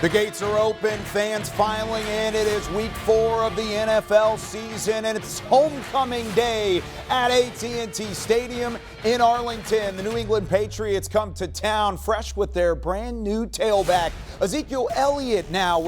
The gates are open, fans filing in. It is week 4 of the NFL season, and it's homecoming day at AT&T Stadium in Arlington. The New England Patriots come to town fresh with their brand new tailback, Ezekiel Elliott, now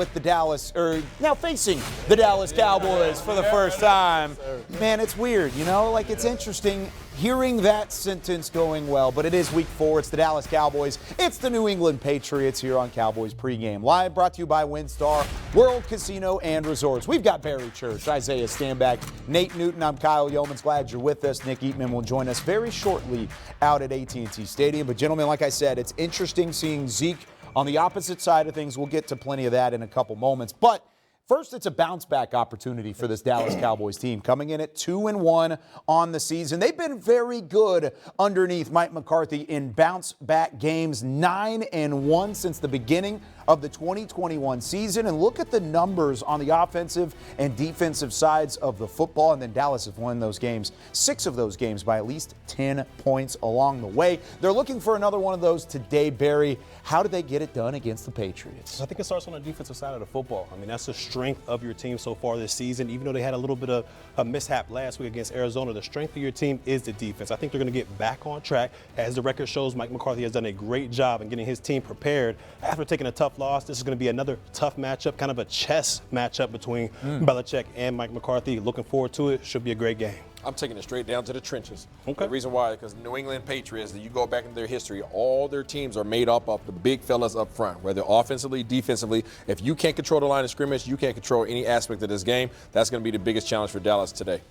facing the Dallas Cowboys for the first time. Man, it's weird, like it's interesting hearing that sentence going well, but it is week 4. It's the Dallas Cowboys. It's the New England Patriots here on Cowboys Pregame. Live, brought to you by WinStar, World Casino and Resorts. We've got Barry Church, Isaiah Stanback, Nate Newton. I'm Kyle Yeomans. Glad you're with us. Nick Eatman will join us very shortly out at AT&T Stadium. But, gentlemen, like I said, it's interesting seeing Zeke on the opposite side of things. We'll get to plenty of that in a couple moments. But first, it's a bounce-back opportunity for this Dallas Cowboys team, coming in at 2-1 on the season. They've been very good underneath Mike McCarthy in bounce-back games, 9-1 since the beginning of the 2021 season. And look at the numbers on the offensive and defensive sides of the football. And then Dallas has won those games, 6 of those games by at least 10 points along the way. They're looking for another one of those today. Barry, how did they get it done against the Patriots? I think it starts on the defensive side of the football. I mean, that's the strength of your team so far this season. Even though they had a little bit of a mishap last week against Arizona, the strength of your team is the defense. I think they're going to get back on track. As the record shows, Mike McCarthy has done a great job in getting his team prepared after taking a tough loss. This is going to be another tough matchup, kind of a chess matchup between Belichick and Mike McCarthy. Looking forward to it. Should be a great game. I'm taking it straight down to the trenches. Okay. The reason why, because New England Patriots, you go back into their history, all their teams are made up of the big fellas up front, whether offensively, defensively. If you can't control the line of scrimmage, you can't control any aspect of this game. That's going to be the biggest challenge for Dallas today.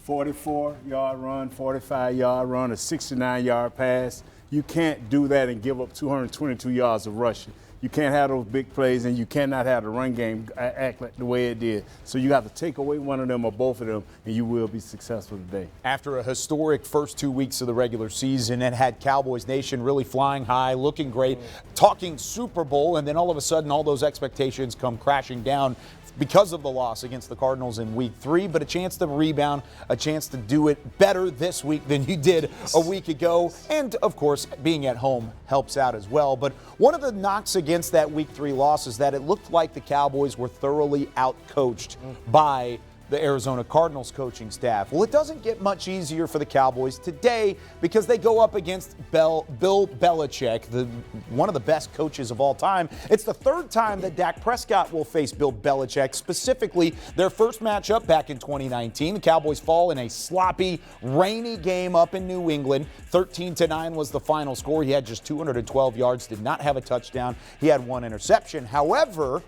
44-yard run, 45-yard run, a 69-yard pass. You can't do that and give up 222 yards of rushing. You can't have those big plays, and you cannot have the run game act like the way it did. So you got to take away one of them or both of them, and you will be successful today. After a historic first 2 weeks of the regular season and had Cowboys Nation really flying high, looking great, talking Super Bowl, and then all of a sudden all those expectations come crashing down because of the loss against the Cardinals in week 3, but a chance to rebound, a chance to do it better this week than you did a week ago. And, of course, being at home helps out as well. But one of the knocks against that week 3 loss is that it looked like the Cowboys were thoroughly outcoached by the Arizona Cardinals coaching staff. Well, it doesn't get much easier for the Cowboys today because they go up against Bill Belichick, one of the best coaches of all time. It's the 3rd time that Dak Prescott will face Bill Belichick, specifically their first matchup back in 2019. The Cowboys fall in a sloppy, rainy game up in New England. 13-9 was the final score. He had just 212 yards, did not have a touchdown. He had 1 interception. However,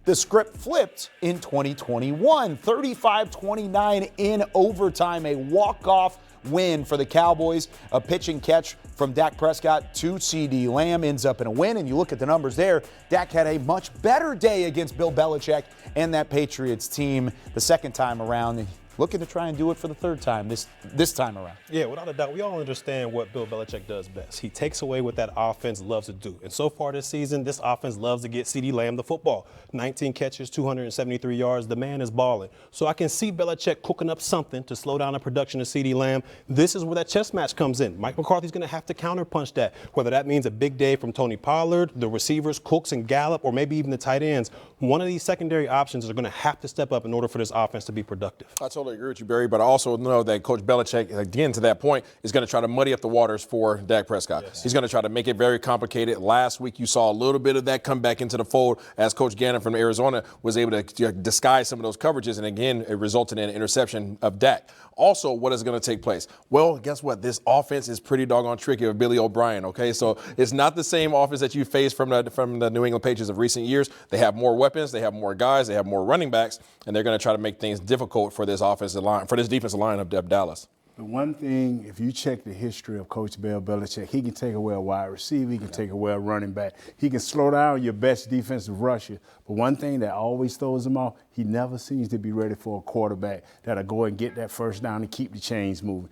the script flipped in 2021, 35-29 in overtime, a walk-off win for the Cowboys. A pitch and catch from Dak Prescott to CeeDee Lamb ends up in a win, and you look at the numbers there, Dak had a much better day against Bill Belichick and that Patriots team the second time around. Looking to try and do it for the 3rd time this time around. Yeah, without a doubt, we all understand what Bill Belichick does best. He takes away what that offense loves to do. And so far this season, this offense loves to get CeeDee Lamb the football. 19 catches, 273 yards. The man is balling. So I can see Belichick cooking up something to slow down the production of CeeDee Lamb. This is where that chess match comes in. Mike McCarthy's going to have to counterpunch that, whether that means a big day from Tony Pollard, the receivers, Cooks and Gallup, or maybe even the tight ends. One of these secondary options are going to have to step up in order for this offense to be productive. I totally agree with you, Barry, but I also know that Coach Belichick, again, to that point, is going to try to muddy up the waters for Dak Prescott. Yes. He's going to try to make it very complicated. Last week, you saw a little bit of that come back into the fold as Coach Gannon from Arizona was able to disguise some of those coverages, and again, it resulted in an interception of Dak. Also, what is going to take place? Well, guess what? This offense is pretty doggone tricky with Billy O'Brien, okay? So it's not the same offense that you faced from the New England Patriots of recent years. They have more weapons, they have more guys, they have more running backs, and they're going to try to make things difficult for this offensive line, for this defensive line of Dallas. The one thing, if you check the history of Coach Bill Belichick, he can take away a wide receiver, he can take away a running back. He can slow down your best defensive rusher. But one thing that always throws him off, he never seems to be ready for a quarterback that'll go and get that first down and keep the chains moving.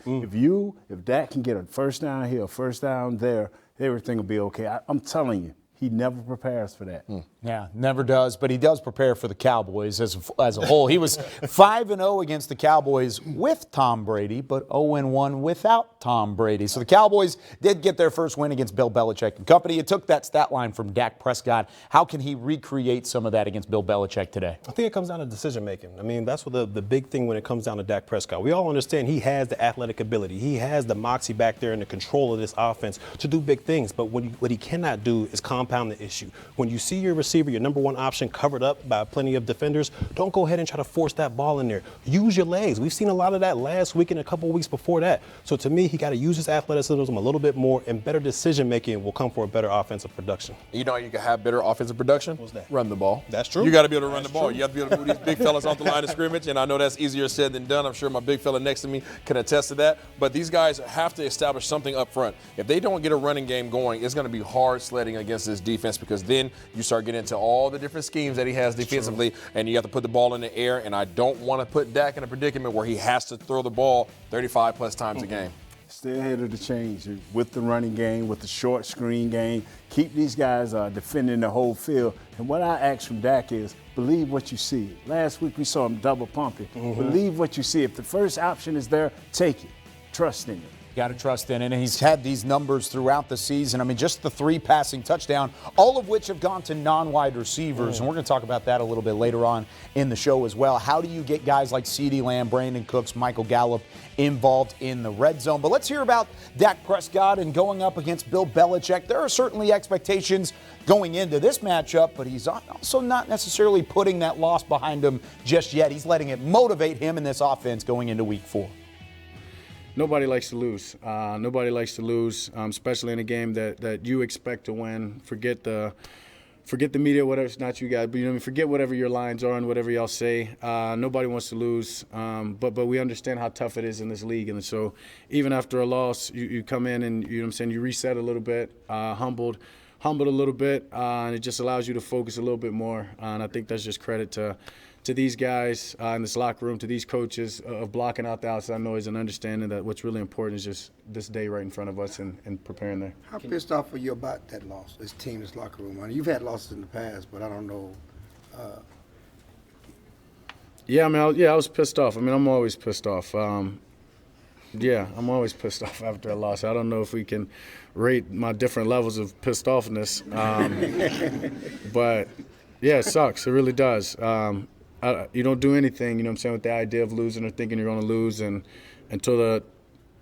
If Dak can get a first down here, a first down there, everything will be okay. I'm telling you, He never prepares for that. Yeah, never does, but he does prepare for the Cowboys as a whole. He was 5-0 against the Cowboys with Tom Brady, but 0-1 without Tom Brady. So the Cowboys did get their first win against Bill Belichick and company. It took that stat line from Dak Prescott. How can he recreate some of that against Bill Belichick today? I think it comes down to decision making. I mean, that's what the big thing when it comes down to Dak Prescott. We all understand he has the athletic ability. He has the moxie back there and the control of this offense to do big things. But what he cannot do is compound the issue. When you see your receiver, your number one option, covered up by plenty of defenders, don't go ahead and try to force that ball in there. Use your legs. We've seen a lot of that last week and a couple weeks before that. So to me, he got to use his athleticism a little bit more, and better decision making will come for a better offensive production. You know, you can have better offensive production. What's that? Run the ball. That's true. You got to be able to run the ball. You have to be able to move these big fellas off the line of scrimmage, and I know that's easier said than done. I'm sure my big fella next to me can attest to that. But these guys have to establish something up front. If they don't get a running game going, it's going to be hard sledding against this defense, because then you start getting into all the different schemes that he has defensively, and you have to put the ball in the air. And I don't want to put Dak in a predicament where he has to throw the ball 35-plus times a game. Stay ahead of the change with the running game, with the short screen game. Keep these guys defending the whole field. And what I ask from Dak is, believe what you see. Last week we saw him double pumping. Believe what you see. If the first option is there, take it. Trust in it. Got to trust in it, and he's had these numbers throughout the season. I mean, just the 3 passing touchdowns, all of which have gone to non-wide receivers, and we're going to talk about that a little bit later on in the show as well. How do you get guys like CeeDee Lamb, Brandon Cooks, Michael Gallup involved in the red zone? But let's hear about Dak Prescott and going up against Bill Belichick. There are certainly expectations going into this matchup, but he's also not necessarily putting that loss behind him just yet. He's letting it motivate him in this offense going into week 4. Nobody likes to lose. Nobody likes to lose, especially in a game that you expect to win. Forget the media, whatever. It's not you guys, but you know what I mean. Forget whatever your lines are and whatever y'all say. Nobody wants to lose, but we understand how tough it is in this league, and so even after a loss, you come in and you know what I'm saying. You reset a little bit, humbled a little bit, and it just allows you to focus a little bit more. And I think that's just credit to these guys in this locker room, to these coaches of blocking out the outside noise and understanding that what's really important is just this day right in front of us and preparing there. How pissed off are you about that loss, this team, this locker room? I mean, you've had losses in the past, but I don't know. I was pissed off. I mean, I'm always pissed off. I'm always pissed off after a loss. I don't know if we can rate my different levels of pissed offness. But, yeah, it sucks. It really does. You don't do anything, you know what I'm saying, with the idea of losing or thinking you're going to lose until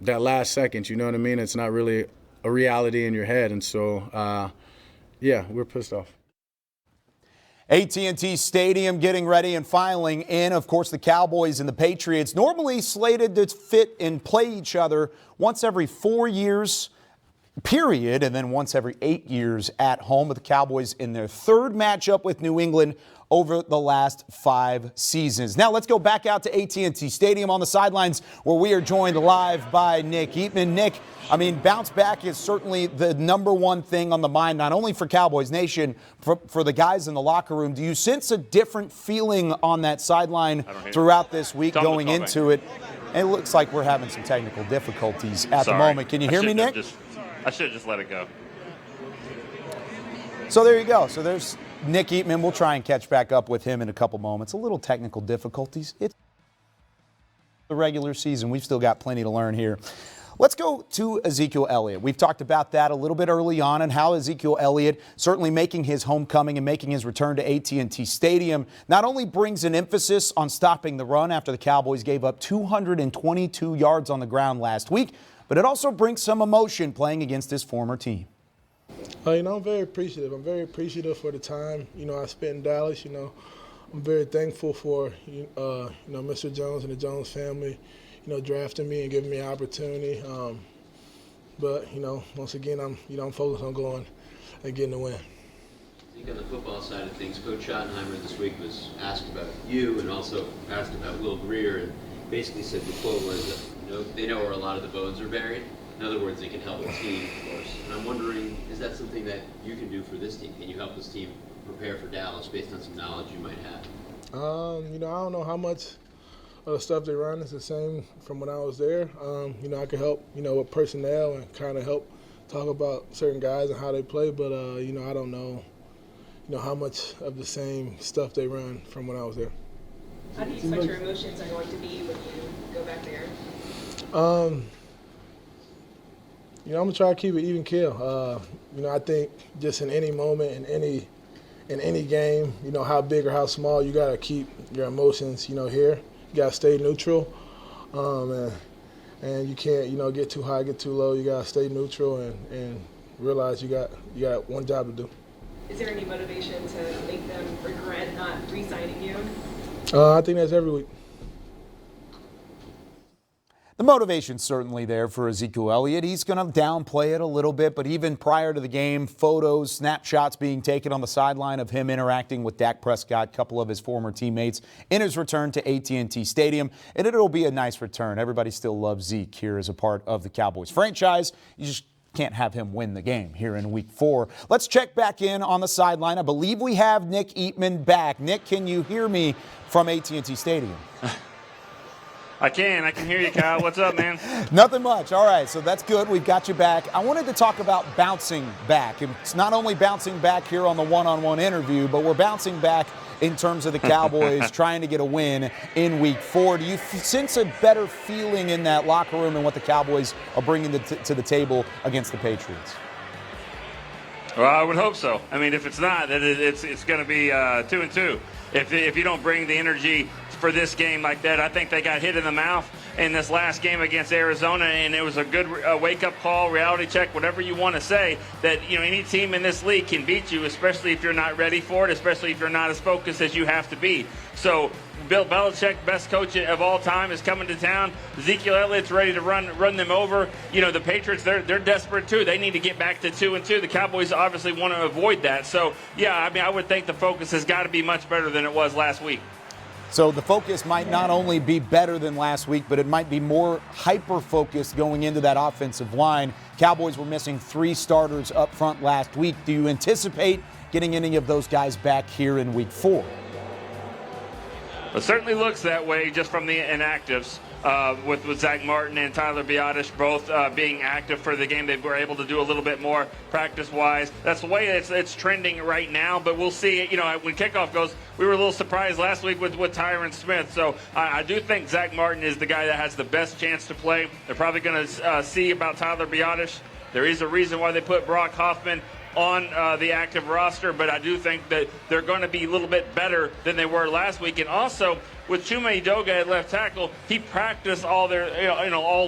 that last second, you know what I mean? It's not really a reality in your head. And so, we're pissed off. AT&T Stadium getting ready and filing in. Of course, the Cowboys and the Patriots normally slated to fit and play each other once every 4 years, period, and then once every 8 years at home, with the Cowboys in their third matchup with New England over the last 5 seasons. Now let's go back out to AT&T Stadium on the sidelines, where we are joined live by Nick Eatman. Nick, I mean, bounce back is certainly the number one thing on the mind, not only for Cowboys Nation, for the guys in the locker room. Do you sense a different feeling on that sideline throughout this week going into it? It looks like we're having some technical difficulties at the moment. Can you hear me, Nick? I should have just let it go. So there you go. So there's Nick Eatman. We'll try and catch back up with him in a couple moments. A little technical difficulties. It's the regular season. We've still got plenty to learn here. Let's go to Ezekiel Elliott. We've talked about that a little bit early on, and how Ezekiel Elliott certainly making his homecoming and making his return to AT&T Stadium not only brings an emphasis on stopping the run after the Cowboys gave up 222 yards on the ground last week, but it also brings some emotion playing against his former team. I'm very appreciative. I'm very appreciative for the time, I spent in Dallas. I'm very thankful for, Mr. Jones and the Jones family, drafting me and giving me an opportunity. But once again, I'm focused on going and getting the win. I think on the football side of things, Coach Schottenheimer this week was asked about you and also asked about Will Greer, and basically said the quote was, they know where a lot of the bones are buried. In other words, they can help a team, of course. And I'm wondering, is that something that you can do for this team? Can you help this team prepare for Dallas based on some knowledge you might have? I don't know how much of the stuff they run is the same from when I was there. I could help, with personnel and kind of help talk about certain guys and how they play, but I don't know, how much of the same stuff they run from when I was there. How do you expect your emotions are going to be when you go back there? I'm gonna try to keep it even keel. I think just in any moment, in any game, how big or how small, you gotta keep your emotions, here. You gotta stay neutral, and you can't, get too high, get too low. You gotta stay neutral and realize you got one job to do. Is there any motivation to make them regret not re-signing you? I think that's every week. The motivation's certainly there for Ezekiel Elliott. He's going to downplay it a little bit, but even prior to the game, photos, snapshots being taken on the sideline of him interacting with Dak Prescott, a couple of his former teammates, in his return to AT&T Stadium. And it'll be a nice return. Everybody still loves Zeke here as a part of the Cowboys franchise. You just can't have him win the game here in Week 4. Let's check back in on the sideline. I believe we have Nick Eatman back. Nick, can you hear me from AT&T Stadium? I can hear you, Kyle. What's up, man? Nothing much. All right, so that's good. We've got you back. I wanted to talk about bouncing back. It's not only bouncing back here on the one-on-one interview, but we're bouncing back in terms of the Cowboys trying to get a win in Week 4. Do you sense a better feeling in that locker room and what the Cowboys are bringing to the table against the Patriots? Well, I would hope so. I mean, if it's not, then it's going to be 2-2. If you don't bring the energy for this game like that, I think they got hit in the mouth in this last game against Arizona, and it was a good wake-up call, reality check, whatever you want to say, that any team in this league can beat you, especially if you're not ready for it, especially if you're not as focused as you have to be. So Bill Belichick, best coach of all time, is coming to town. Ezekiel Elliott's ready to run them over. The Patriots, they're desperate too. They need to get back to 2-2. The Cowboys obviously want to avoid that. So, yeah, I would think the focus has got to be much better than it was last week. So the focus might not only be better than last week, but it might be more hyper-focused going into that offensive line. Cowboys were missing 3 starters up front last week. Do you anticipate getting any of those guys back here in Week 4? It certainly looks that way just from the inactives. With Zach Martin and Tyler Biotish both being active for the game. They were able to do a little bit more practice-wise. That's the way it's trending right now, but we'll see. When kickoff goes, we were a little surprised last week with Tyron Smith. So I do think Zach Martin is the guy that has the best chance to play. They're probably going to see about Tyler Biotish. There is a reason why they put Brock Hoffman on the active roster, but I do think that they're going to be a little bit better than they were last week. And also, with Chuma Edoga at left tackle, he practiced all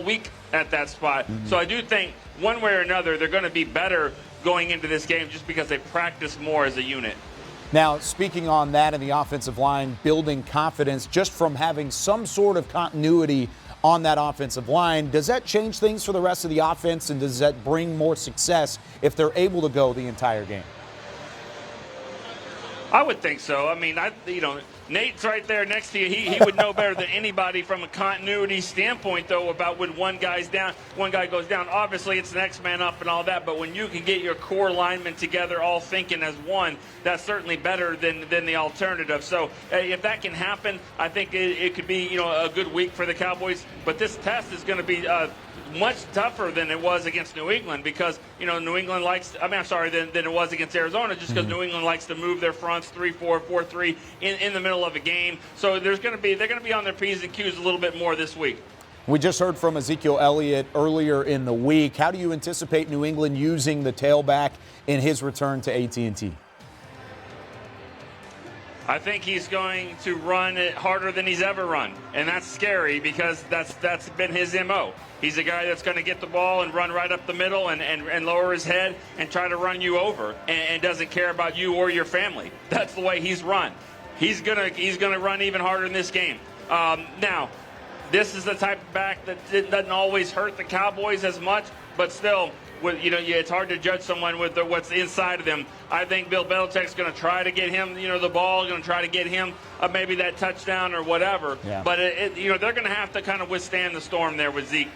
week at that spot. Mm-hmm. So I do think one way or another they're going to be better going into this game just because they practice more as a unit. Now, speaking on that in the offensive line, building confidence just from having some sort of continuity on that offensive line, does that change things for the rest of the offense, and does that bring more success if they're able to go the entire game? I would think so. I mean, Nate's right there next to you. He would know better than anybody from a continuity standpoint, though, about when one guy goes down. Obviously, it's the next man up and all that, but when you can get your core linemen together all thinking as one, that's certainly better than the alternative. So if that can happen, I think it could be a good week for the Cowboys. But this test is going to be much tougher than it was against New England because, New England than it was against Arizona just because New England likes to move their fronts 3-4, 4-3 in the middle of a game. So they're going to be on their P's and Q's a little bit more this week. We just heard from Ezekiel Elliott earlier in the week. How do you anticipate New England using the tailback in his return to AT&T? I think he's going to run it harder than he's ever run, and that's scary because that's been his MO. He's a guy that's going to get the ball and run right up the middle and lower his head and try to run you over and doesn't care about you or your family. That's the way he's run. He's gonna run even harder in this game. Now, this is the type of back that doesn't always hurt the Cowboys as much, but still, it's hard to judge someone with what's inside of them. I think Bill Belichick's going to try to get him, the ball, going to try to get him maybe that touchdown or whatever. Yeah. But they're going to have to kind of withstand the storm there with Zeke.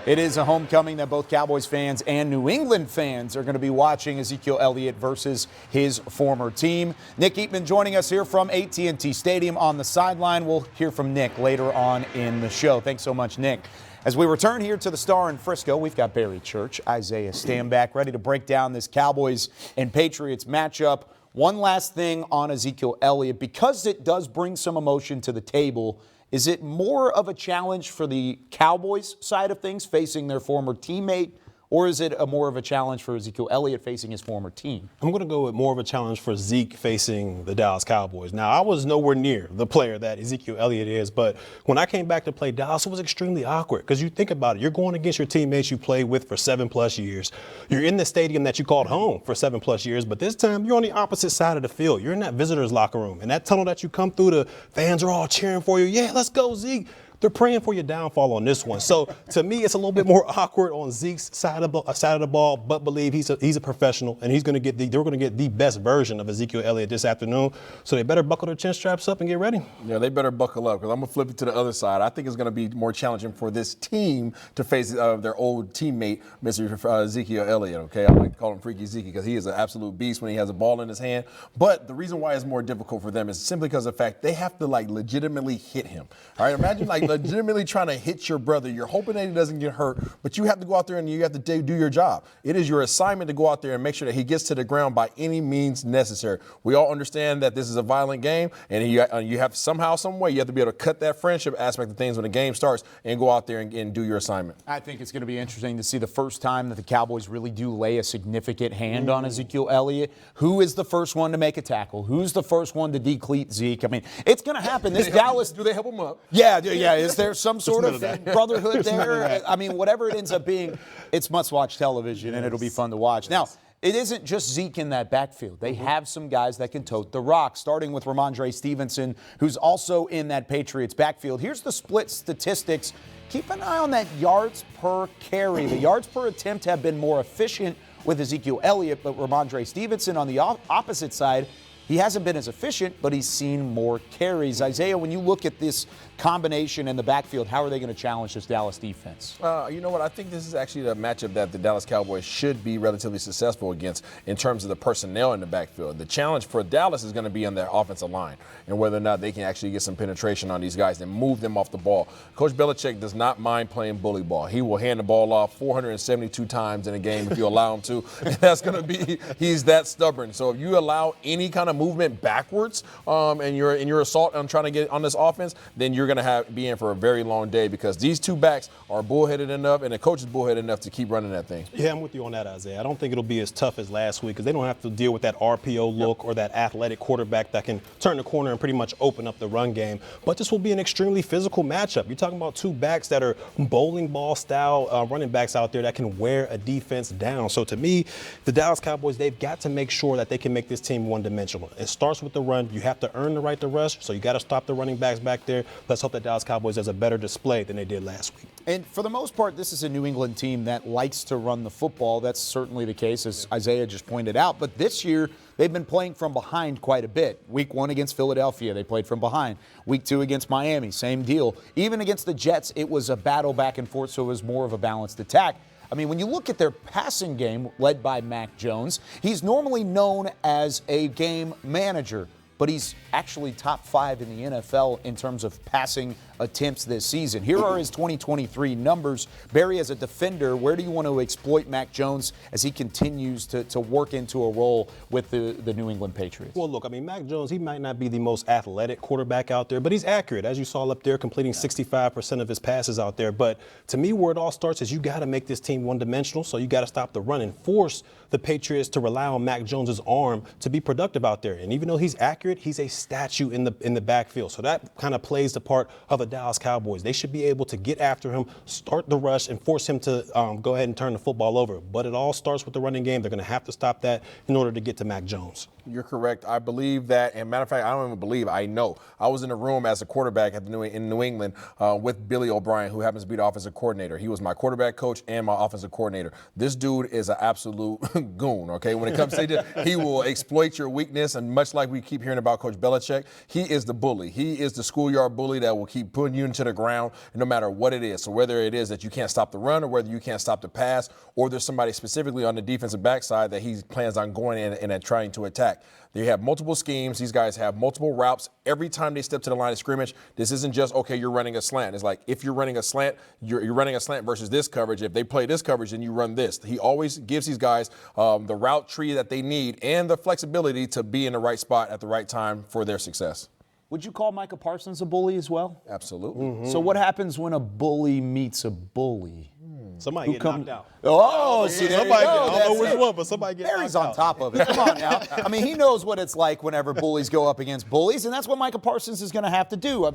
It is a homecoming that both Cowboys fans and New England fans are going to be watching. Ezekiel Elliott versus his former team. Nick Eatman joining us here from AT&T Stadium on the sideline. We'll hear from Nick later on in the show. Thanks so much, Nick. As we return here to the Star in Frisco, we've got Barry Church, Isaiah Stanback, ready to break down this Cowboys and Patriots matchup. One last thing on Ezekiel Elliott, because it does bring some emotion to the table. Is it more of a challenge for the Cowboys side of things, facing their former teammate, or is it more of a challenge for Ezekiel Elliott facing his former team? I'm going to go with more of a challenge for Zeke facing the Dallas Cowboys. Now, I was nowhere near the player that Ezekiel Elliott is, but when I came back to play Dallas, it was extremely awkward because you think about it. You're going against your teammates you played with for 7+ years. You're in the stadium that you called home for 7+ years, but this time you're on the opposite side of the field. You're in that visitor's locker room, and that tunnel that you come through, the fans are all cheering for you. Yeah, let's go, Zeke. They're praying for your downfall on this one. So to me, it's a little bit more awkward on Zeke's side of the ball, but believe he's a professional, and they're going to get the best version of Ezekiel Elliott this afternoon. So they better buckle their chin straps up and get ready. Yeah, they better buckle up because I'm going to flip it to the other side. I think it's going to be more challenging for this team to face their old teammate, Mr. Ezekiel Elliott, okay? I like to call him Freaky Zeke because he is an absolute beast when he has a ball in his hand. But the reason why it's more difficult for them is simply because of the fact they have to, legitimately hit him. All right, imagine, legitimately trying to hit your brother. You're hoping that he doesn't get hurt, but you have to go out there and you have to do your job. It is your assignment to go out there and make sure that he gets to the ground by any means necessary. We all understand that this is a violent game, and you have somehow, some way, you have to be able to cut that friendship aspect of things when the game starts and go out there and do your assignment. I think it's going to be interesting to see the first time that the Cowboys really do lay a significant hand on Ezekiel Elliott. Who is the first one to make a tackle? Who's the first one to decleat Zeke? I mean, it's going to happen. This Dallas. Do they help him up? Yeah. Is there some sort of brotherhood there? I mean, whatever it ends up being, it's must-watch television, and it'll be fun to watch. Now, it isn't just Zeke in that backfield. They have some guys that can tote the rock, starting with Ramondre Stevenson, who's also in that Patriots backfield. Here's the split statistics. Keep an eye on that yards per carry. The yards per attempt have been more efficient with Ezekiel Elliott, but Ramondre Stevenson on the opposite side, he hasn't been as efficient, but he's seen more carries. Isaiah, when you look at this combination in the backfield, how are they going to challenge this Dallas defense? You know what? I think this is actually the matchup that the Dallas Cowboys should be relatively successful against in terms of the personnel in the backfield. The challenge for Dallas is going to be on their offensive line and whether or not they can actually get some penetration on these guys and move them off the ball. Coach Belichick does not mind playing bully ball. He will hand the ball off 472 times in a game if you allow him to. And that's going to be, he's that stubborn. So if you allow any kind of movement backwards and your assault on trying to get on this offense, then you're going to be in for a very long day because these two backs are bullheaded enough and the coach is bullheaded enough to keep running that thing. Yeah, I'm with you on that, Isaiah. I don't think it'll be as tough as last week because they don't have to deal with that RPO look or that athletic quarterback that can turn the corner and pretty much open up the run game. But this will be an extremely physical matchup. You're talking about two backs that are bowling ball style running backs out there that can wear a defense down. So to me, the Dallas Cowboys, they've got to make sure that they can make this team one-dimensional. It starts with the run. You have to earn the right to rush, so you got to stop the running backs back there. Let's hope that Dallas Cowboys has a better display than they did last week. And for the most part, this is a New England team that likes to run the football. That's certainly the case, as Isaiah just pointed out. But this year, they've been playing from behind quite a bit. Week 1 against Philadelphia, they played from behind. Week 2 against Miami, same deal. Even against the Jets, it was a battle back and forth, so it was more of a balanced attack. I mean, when you look at their passing game led by Mac Jones, he's normally known as a game manager, but he's actually top 5 in the NFL in terms of passing attempts this season. Here are his 2023 numbers. Barry, as a defender, where do you want to exploit Mac Jones as he continues to work into a role with the New England Patriots? Well, look, I mean, Mac Jones, he might not be the most athletic quarterback out there, but he's accurate. As you saw up there, completing 65% of his passes out there. But to me, where it all starts is you got to make this team one-dimensional, so you got to stop the run and force the Patriots to rely on Mac Jones's arm to be productive out there. And even though he's accurate, he's a statue in the backfield. So that kind of plays the part of a Dallas Cowboys. They should be able to get after him, start the rush, and force him to go ahead and turn the football over. But it all starts with the running game. They're going to have to stop that in order to get to Mac Jones. You're correct. I believe that, and matter of fact, I don't even believe, I know. I was in the room as a quarterback in New England with Billy O'Brien, who happens to be the offensive coordinator. He was my quarterback coach and my offensive coordinator. This dude is an absolute goon, okay? When it comes to he will exploit your weakness, and much like we keep hearing hearing about Coach Belichick, he is the bully. He is the schoolyard bully that will keep putting you into the ground no matter what it is. So whether it is that you can't stop the run or whether you can't stop the pass, or there's somebody specifically on the defensive backside that he plans on going in and trying to attack. They have multiple schemes. These guys have multiple routes. Every time they step to the line of scrimmage, this isn't just, okay, you're running a slant. It's like, if you're running a slant, you're running a slant versus this coverage. If they play this coverage, then you run this. He always gives these guys the route tree that they need and the flexibility to be in the right spot at the right time for their success. Would you call Micah Parsons a bully as well? Absolutely. Mm-hmm. So what happens when a bully meets a bully? Somebody get knocked out. Oh, see, there somebody you go. I don't know which one, but somebody get Barry's knocked on out. top of it. Come on now. I mean, he knows what it's like whenever bullies go up against bullies, and that's what Micah Parsons is going to have to do.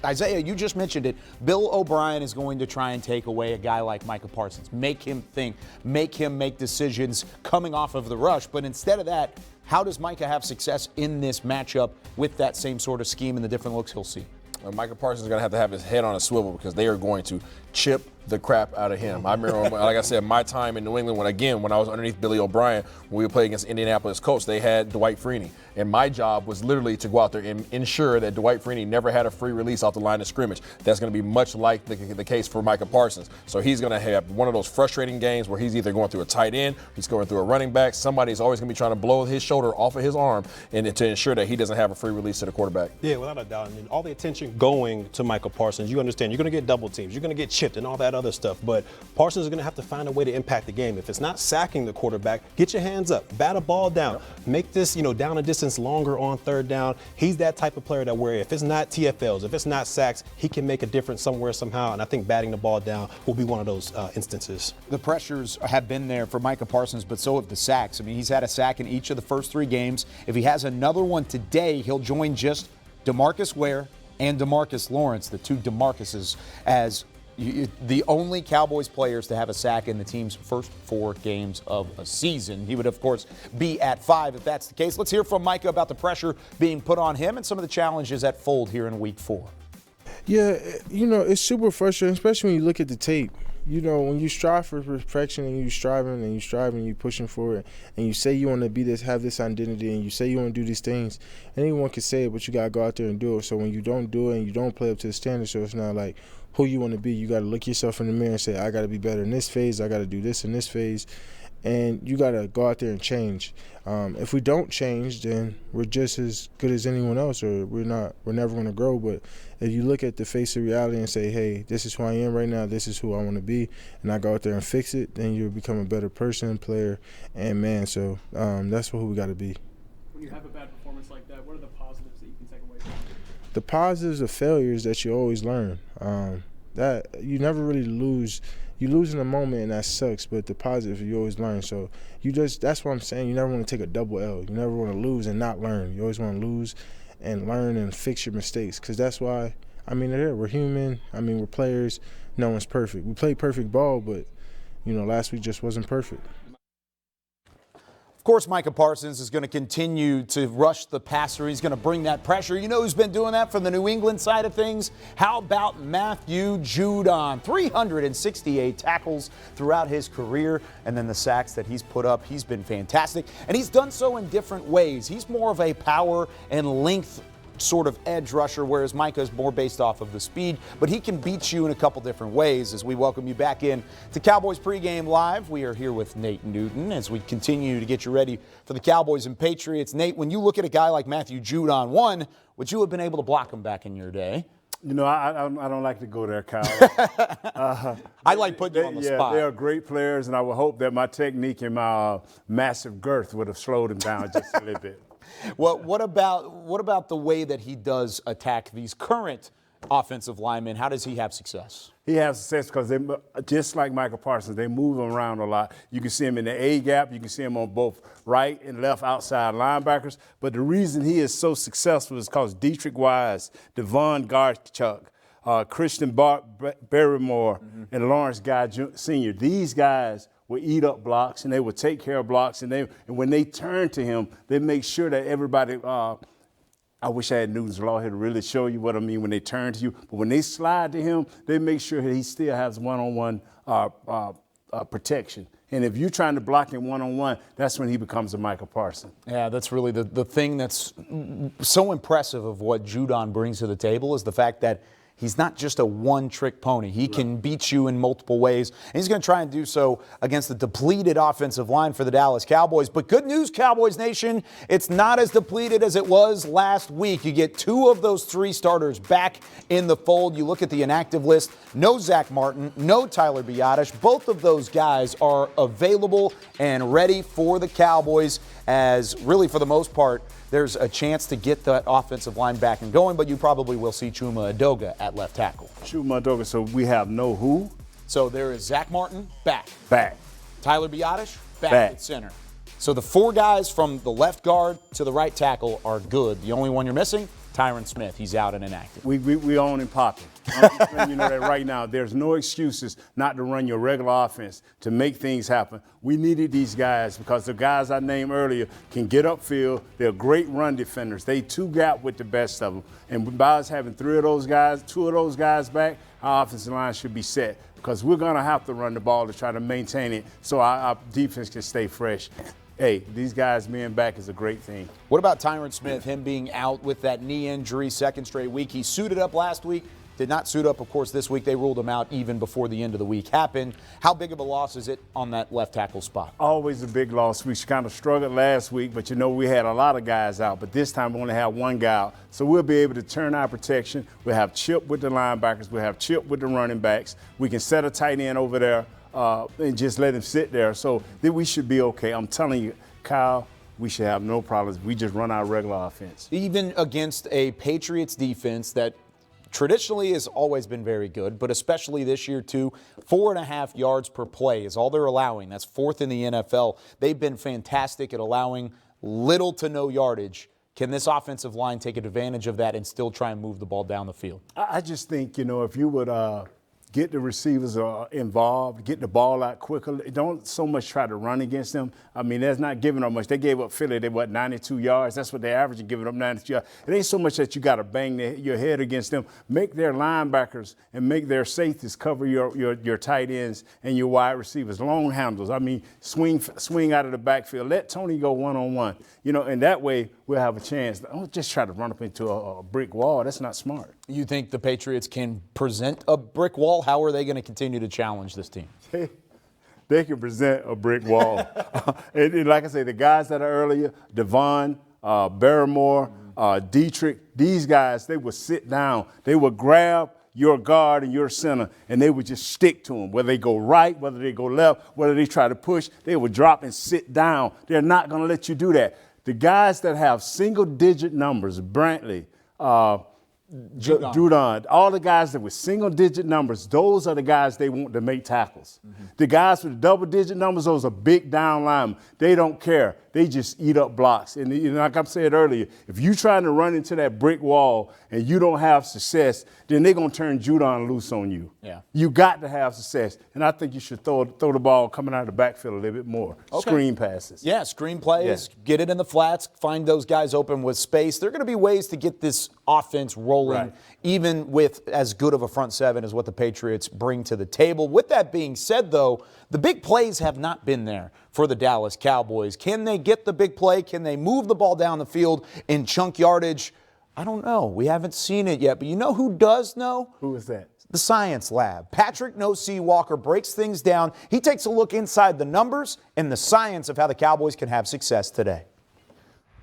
Isaiah, you just mentioned it. Bill O'Brien is going to try and take away a guy like Micah Parsons, make him think, make him make decisions coming off of the rush. But instead of that, how does Micah have success in this matchup with that same sort of scheme and the different looks he'll see? Micah Parsons is going to have his head on a swivel because they are going to chip the crap out of him. I remember, like I said, my time in New England, when I was underneath Billy O'Brien, when we would play against Indianapolis Colts, they had Dwight Freeney. And my job was literally to go out there and ensure that Dwight Freeney never had a free release off the line of scrimmage. That's going to be much like the case for Micah Parsons. So he's going to have one of those frustrating games where he's either going through a tight end, he's going through a running back. Somebody's always going to be trying to blow his shoulder off of his arm and to ensure that he doesn't have a free release to the quarterback. Yeah, without a doubt. I mean, all the attention going to Micah Parsons, you understand you're going to get double teams, you're going to get chipped and all that other stuff. But Parsons is going to have to find a way to impact the game. If it's not sacking the quarterback, get your hands up, bat a ball down, make this, down a distance longer on third down. He's that type of player that where if it's not TFLs, if it's not sacks, he can make a difference somewhere, somehow. And I think batting the ball down will be one of those instances. The pressures have been there for Micah Parsons, but so have the sacks. I mean, he's had a sack in each of the first 3 games. If he has another one today, he'll join just DeMarcus Ware and DeMarcus Lawrence, the 2 DeMarcuses, as the only Cowboys players to have a sack in the team's first 4 games of a season. He would, of course, be at 5 if that's the case. Let's hear from Micah about the pressure being put on him and some of the challenges that fold here in Week 4. Yeah, it's super frustrating, especially when you look at the tape. When you strive for perfection and you striving and you pushing for it, and you say you want to be this, have this identity, and you say you want to do these things, anyone can say it, but you got to go out there and do it. So when you don't do it and you don't play up to the standard, so it's not like who you want to be. You got to look yourself in the mirror and say, I got to be better in this phase. I got to do this in this phase. And you got to go out there and change. If we don't change, then we're just as good as anyone else, or we're never going to grow. But if you look at the face of reality and say, hey, this is who I am right now, this is who I want to be, and I go out there and fix it, then you'll become a better person, player, and man. So that's who we got to be. When you have a bad performance like that, what are the positives that you can take away from it? The positives of failure is that you always learn. That you never really lose. You lose in a moment and that sucks, but the positive, you always learn. So that's what I'm saying. You never want to take a double L. You never want to lose and not learn. You always want to lose and learn and fix your mistakes, because that's why, we're human. We're players. No one's perfect. We play perfect ball, but, last week just wasn't perfect. Of course, Micah Parsons is going to continue to rush the passer. He's going to bring that pressure. You know who's been doing that from the New England side of things? How about Matthew Judon? 368 tackles throughout his career, and then the sacks that he's put up. He's been fantastic, and he's done so in different ways. He's more of a power and length sort of edge rusher, whereas Micah is more based off of the speed, but he can beat you in a couple different ways. As we welcome you back in to Cowboys Pregame Live, we are here with Nate Newton as we continue to get you ready for the Cowboys and Patriots. Nate, when you look at a guy like Matthew Judon, one, would you have been able to block him back in your day? I don't like to go there, Kyle. I like putting you on the spot. They are great players, and I would hope that my technique and my massive girth would have slowed him down just a little bit. Well, what about the way that he does attack these current offensive linemen? How does he have success? He has success because they, just like Micah Parsons, they move him around a lot. You can see him in the A gap. You can see him on both right and left outside linebackers. But the reason he is so successful is because Dietrich Wise, Devon Garchuk, Christian Barrymore, and Lawrence Guy Sr., these guys will eat up blocks, and they will take care of blocks. And when they turn to him, they make sure that everybody I wish I had Newton's Law here to really show you what I mean when they turn to you. But when they slide to him, they make sure that he still has one-on-one protection. And if you're trying to block him one-on-one, that's when he becomes a Michael Parsons. Yeah, that's really the thing that's so impressive of what Judon brings to the table is the fact that he's not just a one-trick pony. He can beat you in multiple ways, and he's going to try and do so against the depleted offensive line for the Dallas Cowboys. But good news, Cowboys Nation, it's not as depleted as it was last week. You get 2 of those 3 starters back in the fold. You look at the inactive list, no Zach Martin, no Tyler Biadasz. Both of those guys are available and ready for the Cowboys as really for the most part, there's a chance to get that offensive line back and going, but you probably will see Chuma Edoga at left tackle. Chuma Edoga, so we have no who? So there is Zach Martin, back. Back. Tyler Biadasz, back at center. So the 4 guys from the left guard to the right tackle are good. The only one you're missing, Tyron Smith. He's out and inactive. We own him popping. I'm just letting you know that right now. There's no excuses not to run your regular offense to make things happen. We needed these guys because the guys I named earlier can get upfield. They're great run defenders. They 2-gap with the best of them. And by us having 2 of those guys back, our offensive line should be set because we're going to have to run the ball to try to maintain it so our defense can stay fresh. Hey, these guys being back is a great thing. What about Tyron Smith, him being out with that knee injury, 2nd straight week? He suited up last week. Did not suit up, of course, this week. They ruled him out even before the end of the week happened. How big of a loss is it on that left tackle spot? Always a big loss. We kind of struggled last week, but we had a lot of guys out. But this time we only have 1 guy out. So we'll be able to turn our protection. We'll have Chip with the linebackers. We'll have Chip with the running backs. We can set a tight end over there and just let him sit there. So then we should be okay. I'm telling you, Kyle, we should have no problems. We just run our regular offense. Even against a Patriots defense that traditionally has always been very good, but especially this year too, 4.5 yards per play is all they're allowing. That's 4th in the NFL. They've been fantastic at allowing little to no yardage. Can this offensive line take advantage of that and still try and move the ball down the field? I just think, if you would get the receivers involved, get the ball out quicker. Don't so much try to run against them. I mean, that's not giving up much. They gave up Philly, 92 yards. That's what they average, giving up 92 yards. It ain't so much that you got to bang your head against them. Make their linebackers and make their safeties cover your tight ends and your wide receivers. Long handles. I mean, swing out of the backfield. Let Tony go one-on-one. And that way we'll have a chance. Don't just try to run up into a brick wall. That's not smart. You think the Patriots can present a brick wall? How are they going to continue to challenge this team? They can present a brick wall. and like I say, the guys that are earlier, Devon, Barrymore, Dietrich, these guys, they would sit down. They would grab your guard and your center, and they would just stick to them. Whether they go right, whether they go left, whether they try to push, they would drop and sit down. They're not going to let you do that. The guys that have single-digit numbers, Brantley, Judon, all the guys that with single-digit numbers, those are the guys they want to make tackles. Mm-hmm. The guys with double-digit numbers, those are big down linemen. They don't care. They just eat up blocks. And like I said earlier, if you're trying to run into that brick wall and you don't have success, then they're going to turn Judon loose on you. Yeah. You got to have success. And I think you should throw the ball coming out of the backfield a little bit more. Okay. Screen passes. Yeah, screen plays, get it in the flats, find those guys open with space. There are going to be ways to get this offense rolling, even with as good of a front seven as what the Patriots bring to the table. With that being said, though, the big plays have not been there for the Dallas Cowboys. Can they get the big play? Can they move the ball down the field in chunk yardage? I don't know. We haven't seen it yet. But you know who does know? Who is that? The Science Lab. Patrick No C. Walker breaks things down. He takes a look inside the numbers and the science of how the Cowboys can have success today.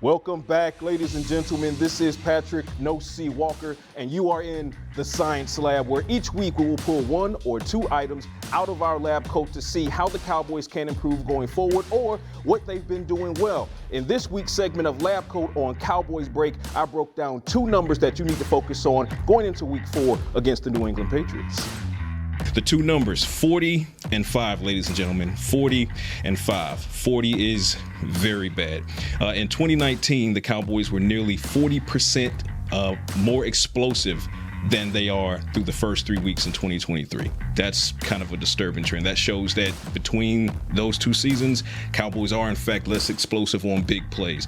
Welcome back, ladies and gentlemen. This is Patrick No C. Walker, and you are in the Science Lab, where each week we will pull 1 or 2 items out of our lab coat to see how the Cowboys can improve going forward or what they've been doing well. In this week's segment of Lab Coat on Cowboys Break, I broke down 2 numbers that you need to focus on going into Week 4 against the New England Patriots. The 2 numbers, 40 and 5, ladies and gentlemen, 40 and 5. 40 is very bad. In 2019, the Cowboys were nearly 40% more explosive than they are through the first 3 weeks in 2023. That's kind of a disturbing trend. That shows that between those 2 seasons, Cowboys are in fact less explosive on big plays.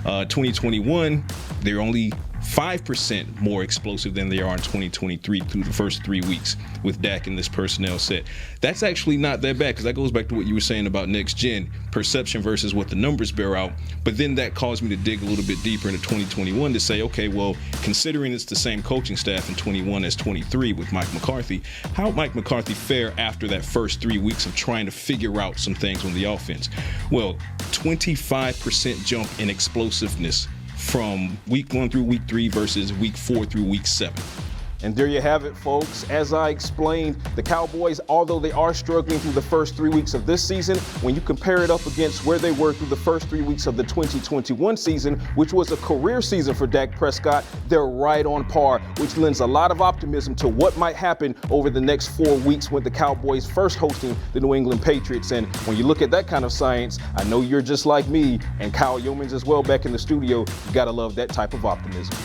2021, they're only 5% more explosive than they are in 2023 through the first 3 weeks with Dak in this personnel set. That's actually not that bad, because that goes back to what you were saying about next gen perception versus what the numbers bear out. But then that caused me to dig a little bit deeper into 2021 to say, okay, well, considering it's the same coaching staff in 21 as 23 with Mike McCarthy, how would Mike McCarthy fare after that first 3 weeks of trying to figure out some things on the offense? Well, 25% jump in explosiveness from week 1 through week 3 versus week 4 through week 7. And there you have it, folks. As I explained, the Cowboys, although they are struggling through the first 3 weeks of this season, when you compare it up against where they were through the first 3 weeks of the 2021 season, which was a career season for Dak Prescott, they're right on par, which lends a lot of optimism to what might happen over the next 4 weeks with the Cowboys first hosting the New England Patriots. And when you look at that kind of science, I know you're just like me, and Kyle Yeomans as well back in the studio. You gotta love that type of optimism.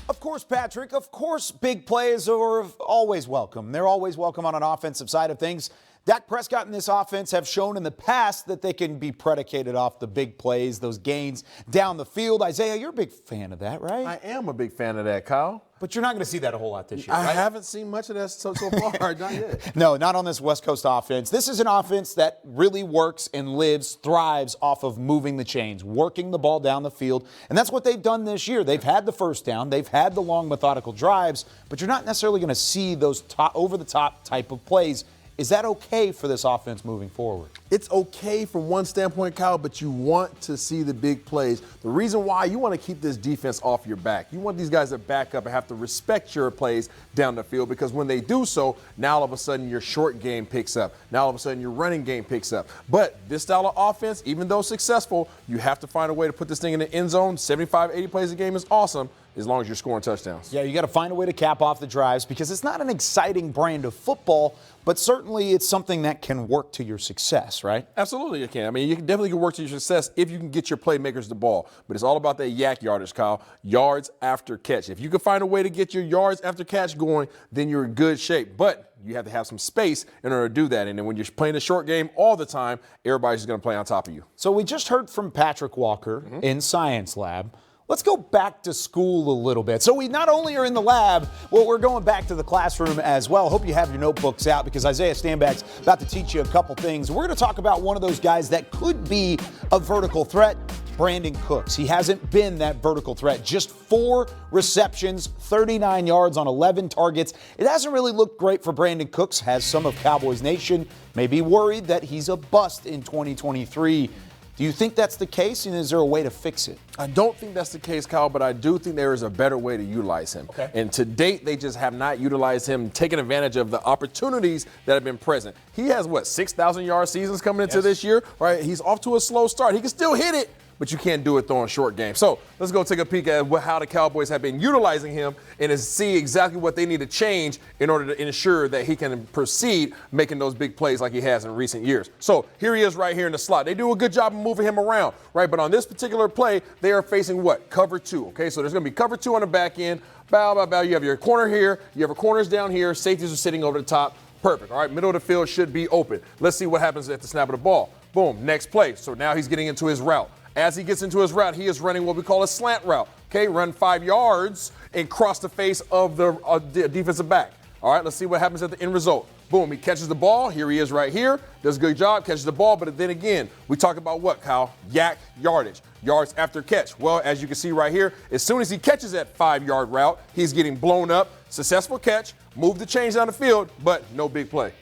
Of course, Patrick, of course, big plays are always welcome. They're always welcome on an offensive side of things. Dak Prescott and this offense have shown in the past that they can be predicated off the big plays, those gains down the field. Isaiah, you're a big fan of that, right? I am a big fan of that, Kyle. But you're not going to see that a whole lot this year, I right? haven't seen much of that so far, not yet. No, not on this West Coast offense. This is an offense that really works and lives, thrives off of moving the chains, working the ball down the field. And that's what they've done this year. They've had the first down. They've had the long, methodical drives. But you're not necessarily going to see those over-the-top type of plays. Is that okay for this offense moving forward? It's okay from one standpoint, Kyle, but you want to see the big plays. The reason why you want to keep this defense off your back. You want these guys to back up and have to respect your plays down the field, because when they do so, now all of a sudden your short game picks up. Now all of a sudden your running game picks up. But this style of offense, even though successful, you have to find a way to put this thing in the end zone. 75, 80 plays a game is awesome, as long as you're scoring touchdowns. Yeah, you got to find a way to cap off the drives, because it's not an exciting brand of football, but certainly it's something that can work to your success, right? Absolutely you can. I mean, you can definitely work to your success if you can get your playmakers the ball. But it's all about that yak yardage, Kyle. Yards after catch. If you can find a way to get your yards after catch going, then you're in good shape. But you have to have some space in order to do that. And then when you're playing a short game all the time, everybody's going to play on top of you. So we just heard from Patrick Walker in Science Lab. Let's go back to school a little bit. So we not only are in the lab, well, we're going back to the classroom as well. Hope you have your notebooks out, because Isaiah Stanback's about to teach you a couple things. We're going to talk about one of those guys that could be a vertical threat, Brandon Cooks. He hasn't been that vertical threat. Just 4 receptions, 39 yards on 11 targets. It hasn't really looked great for Brandon Cooks. Has some of Cowboys Nation maybe worried that he's a bust in 2023. Do you think that's the case, and is there a way to fix it? I don't think that's the case, Kyle, but I do think there is a better way to utilize him. Okay. And to date, they just have not utilized him, taking advantage of the opportunities that have been present. He has, 6,000-yard seasons coming into this year, right? He's off to a slow start. He can still hit it, but you can't do it throwing short game. So let's go take a peek at how the Cowboys have been utilizing him and see exactly what they need to change in order to ensure that he can proceed making those big plays like he has in recent years. So here he is right here in the slot. They do a good job of moving him around, right? But on this particular play, they are facing what? Cover 2, okay? So there's going to be cover 2 on the back end. Bow, bow, bow. You have your corner here. You have your corners down here. Safeties are sitting over the top. Perfect. All right, middle of the field should be open. Let's see what happens at the snap of the ball. Boom, next play. So now he's getting into his route. As he gets into his route, he is running what we call a slant route. Okay, run 5 yards and cross the face of the defensive back. All right, let's see what happens at the end result. Boom, he catches the ball. Here he is right here. Does a good job, catches the ball. But then again, we talk about what, Kyle? Yak yardage, yards after catch. Well, as you can see right here, as soon as he catches that 5-yard route, he's getting blown up. Successful catch, move the chains down the field, but no big play.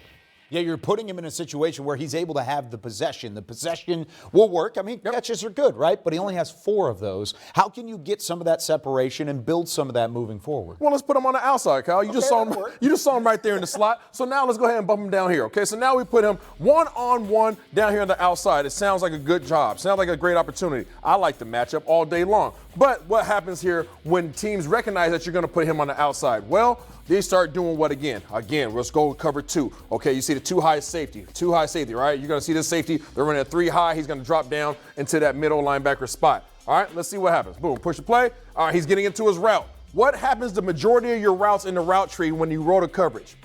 Yeah, you're putting him in a situation where he's able to have the possession. The possession will work. I mean, catches are good, right? But he only has 4 of those. How can you get some of that separation and build some of that moving forward? Well, let's put him on the outside, Kyle. You just saw him right there in the slot. So now let's go ahead and bump him down here. Okay, so now we put him one-on-one down here on the outside. It sounds like a good job. Sounds like a great opportunity. I like the matchup all day long. But what happens here when teams recognize that you're going to put him on the outside? Well, they start doing what again? Again, let's go cover 2. Okay, you see the 2 high safety, right? You're going to see this safety. They're running a 3 high. He's going to drop down into that middle linebacker spot. All right, let's see what happens. Boom, push the play. All right, he's getting into his route. What happens the majority of your routes in the route tree when you roll a coverage?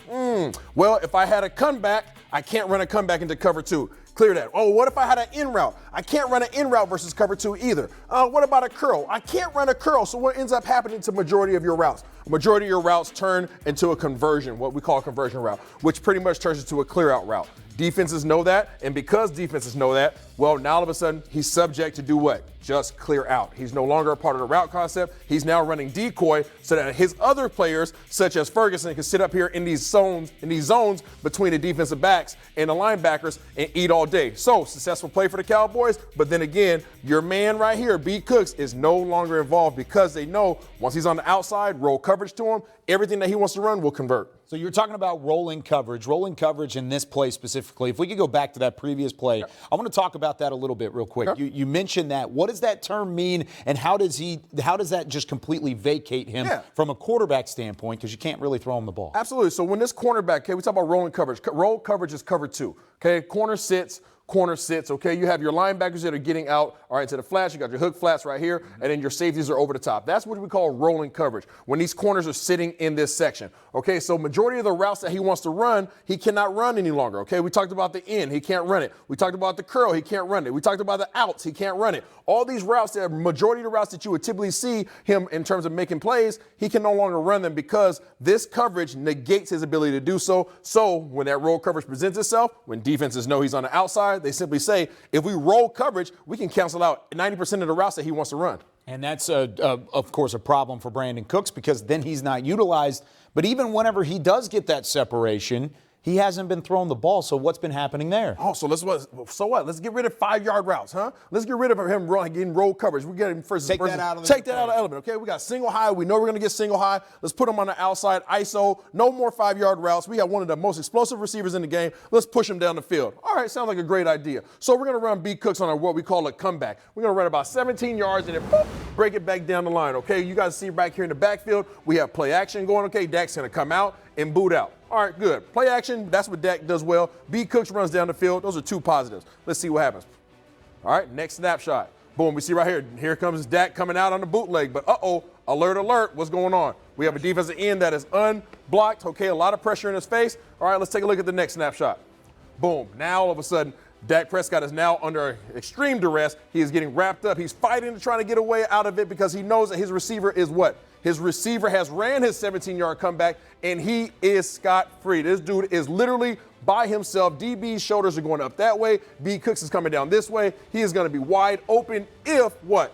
Well, if I had a comeback, I can't run a comeback into cover 2. Clear that. Oh, what if I had an in route? I can't run an in route versus cover 2 either. What about a curl? I can't run a curl. So what ends up happening to majority of your routes? A majority of your routes turn into a conversion, what we call a conversion route, which pretty much turns into a clear out route. Defenses know that, and because defenses know that, well, now all of a sudden, he's subject to do what? Just clear out. He's no longer a part of the route concept. He's now running decoy so that his other players, such as Ferguson, can sit up here in these zones between the defensive backs and the linebackers and eat all day. So, successful play for the Cowboys, but then again, your man right here, B. Cooks, is no longer involved because they know once he's on the outside, roll coverage to him, everything that he wants to run will convert. So you're talking about rolling coverage in this play specifically. If we could go back to that previous play, I want to talk about that a little bit real quick. Okay. You mentioned that. What does that term mean, and how does that just completely vacate him from a quarterback standpoint, because you can't really throw him the ball? Absolutely. So when this cornerback, okay, we talk about rolling coverage. Roll coverage is cover 2. Okay, corner sits, okay? You have your linebackers that are getting out, all right, to the flats. You got your hook flats right here, and then your safeties are over the top. That's what we call rolling coverage, when these corners are sitting in this section. Okay, so majority of the routes that he wants to run, he cannot run any longer, okay? We talked about the in, he can't run it. We talked about the curl, he can't run it. We talked about the outs, he can't run it. All these routes, that majority of the routes that you would typically see him in terms of making plays, he can no longer run them because this coverage negates his ability to do so. So when that roll coverage presents itself, when defenses know he's on the outside, they simply say, if we roll coverage, we can cancel out 90% of the routes that he wants to run. And that's, of course, a problem for Brandon Cooks because then he's not utilized. But even whenever he does get that separation, he hasn't been throwing the ball. So what's been happening there? Oh, so what? Let's get rid of 5-yard routes, huh? Let's get rid of him getting roll coverage. We get him first. Take that out of the element, okay? We got single high. We know we're going to get single high. Let's put him on the outside. ISO. No more 5-yard routes. We have one of the most explosive receivers in the game. Let's push him down the field. All right, sounds like a great idea. So we're going to run B. Cooks on what we call a comeback. We're going to run about 17 yards and then boop, break it back down the line, okay? You guys see back here in the backfield, we have play action going, okay? Dak's going to come out and boot out. All right, good. Play action, that's what Dak does well. B. Cooks runs down the field. Those are 2 positives. Let's see what happens. All right, next snapshot. Boom, we see right here. Here comes Dak coming out on the bootleg. But alert, alert, what's going on? We have a defensive end that is unblocked. Okay, a lot of pressure in his face. All right, let's take a look at the next snapshot. Boom, now all of a sudden, Dak Prescott is now under extreme duress. He is getting wrapped up. He's fighting to try to get away out of it because he knows that his receiver is what? His receiver has ran his 17-yard comeback, and he is scot-free. This dude is literally by himself. DB's shoulders are going up that way. B. Cooks is coming down this way. He is going to be wide open if what?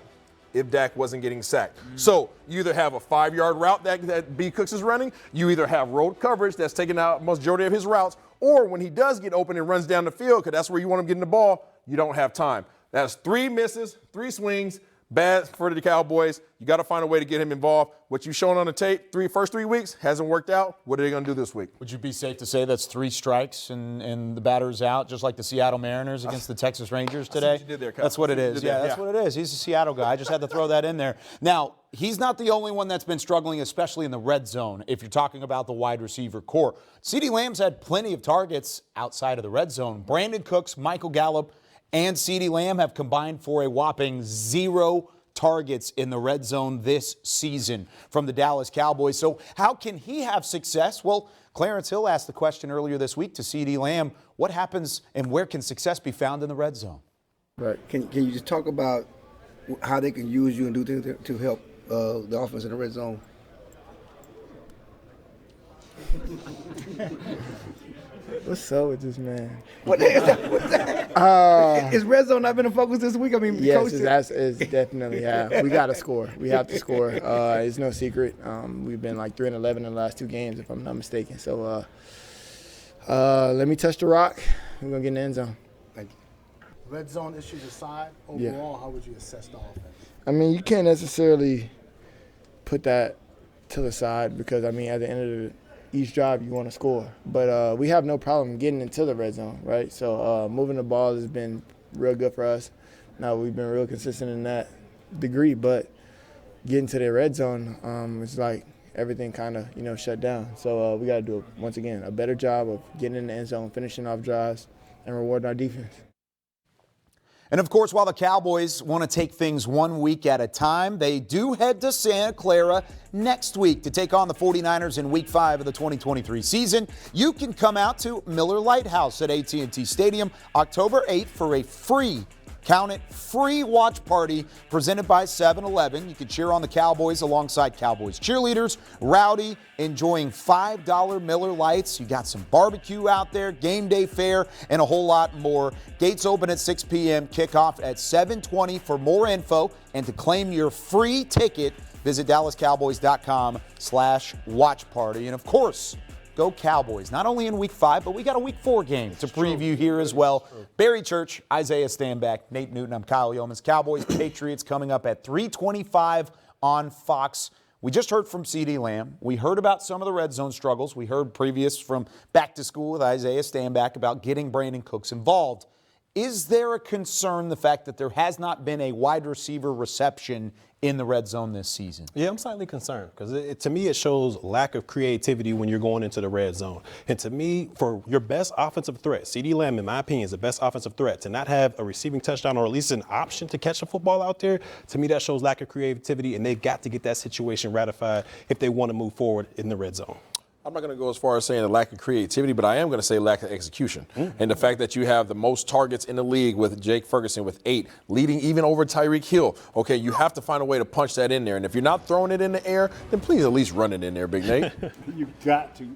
If Dak wasn't getting sacked. So you either have a 5-yard route that B. Cooks is running, you either have road coverage that's taking out majority of his routes, or when he does get open and runs down the field, because that's where you want him getting the ball, you don't have time. That's 3 misses, 3 swings. Bad for the Cowboys. You got to find a way to get him involved. What you've shown on the tape, first 3 weeks, hasn't worked out. What are they going to do this week? Would you be safe to say that's 3 strikes and the batter's out, just like the Seattle Mariners against the Texas Rangers today? I see what you did there, Kyle. That's what it is. Yeah, that's what it is. He's a Seattle guy. I just had to throw that in there. Now, he's not the only one that's been struggling, especially in the red zone, if you're talking about the wide receiver core. CeeDee Lamb's had plenty of targets outside of the red zone. Brandon Cooks, Michael Gallup, and CeeDee Lamb have combined for a whopping 0 targets in the red zone this season from the Dallas Cowboys. So how can he have success? Well, Clarence Hill asked the question earlier this week to CeeDee Lamb, what happens and where can success be found in the red zone? Right. Can you just talk about how they can use you and do things to help the offense in the red zone? What's up with this man? What is that? Is red zone not been a focus this week? I mean, yes, it's definitely. Yeah, we got to score. We have to score. It's no secret. We've been like 3-11 in the last 2 games, if I'm not mistaken. So let me touch the rock. We're gonna get in the end zone. Thank you. Red zone issues aside, overall, how would you assess the offense? I mean, you can't necessarily put that to the side because I mean, at the end of each drive you want to score, but we have no problem getting into the red zone, right? So moving the ball has been real good for us. Now we've been real consistent in that degree, but getting to the red zone, it's like everything kind of shut down. So we got to do once again a better job of getting in the end zone, finishing off drives, and rewarding our defense. And, of course, while the Cowboys want to take things 1 week at a time, they do head to Santa Clara next week to take on the 49ers in Week 5 of the 2023 season. You can come out to Miller Lite House at AT&T Stadium October 8th for a free watch party presented by 7-Eleven. You can cheer on the Cowboys alongside Cowboys cheerleaders. Rowdy enjoying $5 Miller Lights. You got some barbecue out there, game day fare, and a whole lot more. Gates open at 6 p.m., kickoff at 7:20. For more info and to claim your free ticket, visit DallasCowboys.com/watch party. And of course, go Cowboys, not only in Week 5, but we got a Week 4 game to preview here as well. Barry Church, Isaiah Stanback, Nate Newton, I'm Kyle Yeomans. Cowboys, Patriots coming up at 3:25 on Fox. We just heard from CeeDee Lamb. We heard about some of the red zone struggles. We heard previous from Back to School with Isaiah Stanback about getting Brandon Cooks involved. Is there a concern, the fact that there has not been a wide receiver reception in the red zone this season? Yeah, I'm slightly concerned because to me it shows lack of creativity when you're going into the red zone. And to me, for your best offensive threat, CeeDee Lamb, in my opinion, is the best offensive threat. To not have a receiving touchdown or at least an option to catch a football out there, to me that shows lack of creativity, and they've got to get that situation ratified if they want to move forward in the red zone. I'm not going to go as far as saying a lack of creativity, but I am going to say lack of execution. And the fact that you have the most targets in the league with Jake Ferguson with 8, leading even over Tyreek Hill. Okay, you have to find a way to punch that in there. And if you're not throwing it in the air, then please at least run it in there, Big Nate. You got to.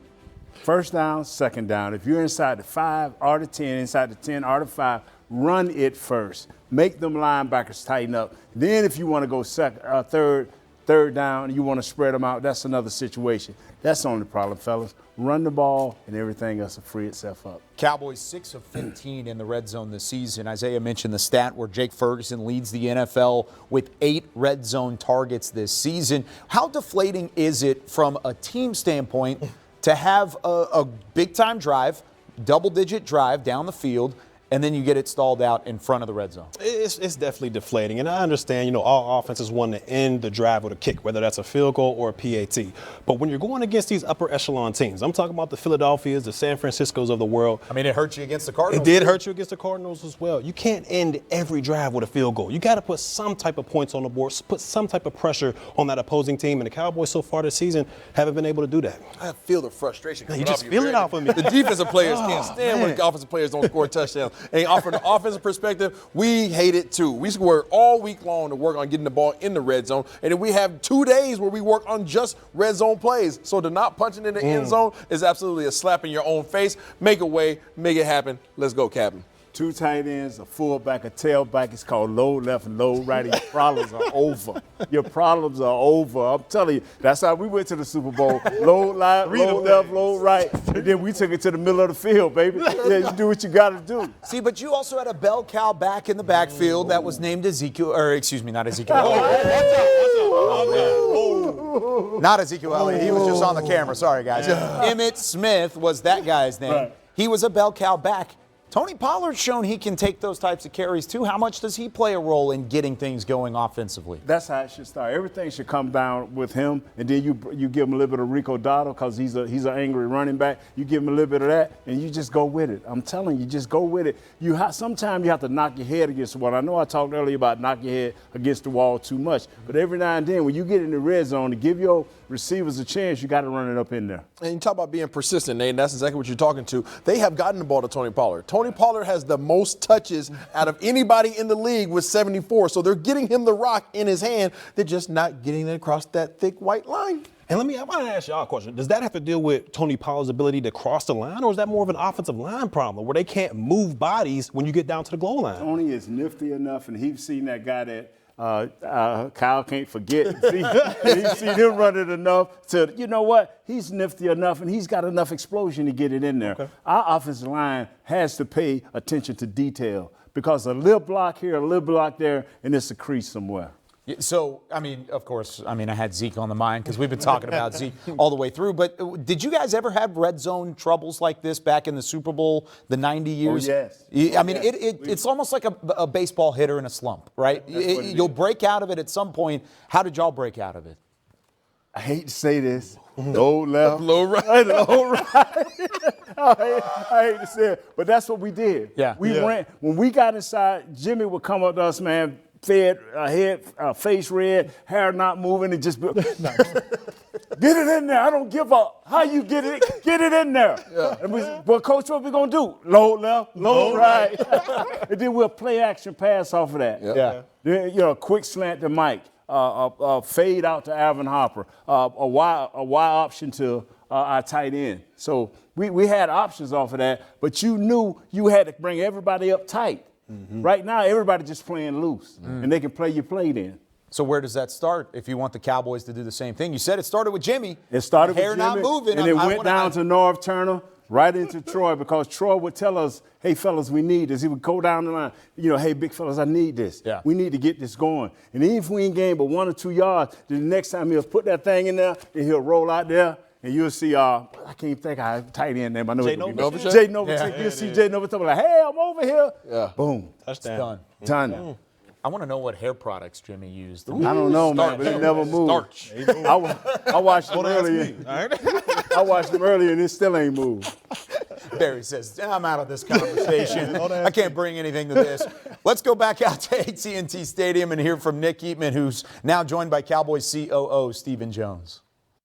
First down, second down. If you're inside the 5 or the 10, inside the 10 or the 5, run it first. Make them linebackers tighten up. Then if you want to go third down, you want to spread them out, that's another situation. That's the only problem, fellas. Run the ball, and everything else will free itself up. Cowboys 6 of 15 in the red zone this season. Isaiah mentioned the stat where Jake Ferguson leads the NFL with 8 red zone targets this season. How deflating is it from a team standpoint to have a big-time drive, double-digit drive down the field, and then you get it stalled out in front of the red zone? It's definitely deflating. And I understand, all offenses want to end the drive with a kick, whether that's a field goal or a PAT. But when you're going against these upper echelon teams, I'm talking about the Philadelphias, the San Franciscos of the world. I mean, it hurt you against the Cardinals. It did hurt you against the Cardinals as well. You can't end every drive with a field goal. You got to put some type of points on the board, put some type of pressure on that opposing team. And the Cowboys so far this season haven't been able to do that. I feel the frustration. You just feel it off of me. The defensive players can't stand when offensive players don't score touchdowns. And from the offensive perspective, we hate it too. We work all week long to work on getting the ball in the red zone. And then we have 2 days where we work on just red zone plays. So to not punching in the end zone is absolutely a slap in your own face. Make a way, make it happen. Let's go, Captain. 2 tight ends, a fullback, a tailback. It's called low left and low right. Your problems are over. Your problems are over. I'm telling you, that's how we went to the Super Bowl. Low left, low right. And then we took it to the middle of the field, baby. Yeah, you do what you got to do. See, but you also had a bell cow back in the backfield that was named Ezekiel, or excuse me, not Ezekiel. Not Ezekiel Elliott. He was just on the camera. Sorry, guys. Emmitt Smith was that guy's name. Right. He was a bell cow back. Tony Pollard's shown he can take those types of carries too. How much does he play a role in getting things going offensively? That's how it should start. Everything should come down with him, and then you give him a little bit of Rico Dotto because he's an angry running back. You give him a little bit of that, and you just go with it. I'm telling you, just go with it. Sometimes you have to knock your head against the wall. I know I talked earlier about knock your head against the wall too much, but every now and then when you get in the red zone to give your receivers a chance, you got to run it up in there. And you talk about being persistent, Nate, and that's exactly what you're talking to. They have gotten the ball to Tony Pollard. Tony Pollard has the most touches out of anybody in the league with 74. So they're getting him the rock in his hand. They're just not getting it across that thick white line. And I want to ask y'all a question. Does that have to deal with Tony Pollard's ability to cross the line, or is that more of an offensive line problem where they can't move bodies when you get down to the goal line? Tony is nifty enough, and he's seen that guy that Kyle can't forget. He's seen him run it enough to, you know what? He's nifty enough, and he's got enough explosion to get it in there. Okay. Our offensive line has to pay attention to detail because a little block here, a little block there, and it's a crease somewhere. So, of course, I had Zeke on the mind because we've been talking about Zeke all the way through. But did you guys ever have red zone troubles like this back in the Super Bowl, the 90 years? Oh, yes. It's almost like a baseball hitter in a slump, right? You'll break out of it at some point. How did y'all break out of it? I hate to say this. Low left, low right, low right. I hate to say it, but that's what we did. Yeah. We ran. When we got inside, Jimmy would come up to us, man, face red, hair not moving, and just get it in there. I don't give up. How you get it? Get it in there. Yeah. Well, Coach, what we gonna do? Load left, load right, and then we'll play action pass off of that. Yeah. Then, quick slant to Mike, fade out to Alvin Hopper, a Y option to our tight end. So we had options off of that, but you knew you had to bring everybody up tight. Mm-hmm. Right now, everybody just playing loose, and they can play your play then. So where does that start if you want the Cowboys to do the same thing? You said it started with Jimmy. It started with Hair Jimmy, not moving. and it went down to Norv Turner, right into Troy, because Troy would tell us, hey, fellas, we need this. He would go down the line, hey, big fellas, I need this. Yeah. We need to get this going. And even if we ain't gained but 1 or 2 yards, then the next time he'll put that thing in there, and he'll roll out there, and you'll see, I can't think I have tight end name. I know Jay Novacek. Jay Novacek. You'll see Jay Novacek like, hey, I'm over here. Yeah. Boom. Touchdown. Done. I want to know what hair products Jimmy used. I don't know, man, but it never moved. I watched him earlier. I watched him earlier, and it still ain't moved. Barry says, I'm out of this conversation. I can't bring anything to this. Let's go back out to AT&T Stadium and hear from Nick Eatman, who's now joined by Cowboys COO Stephen Jones.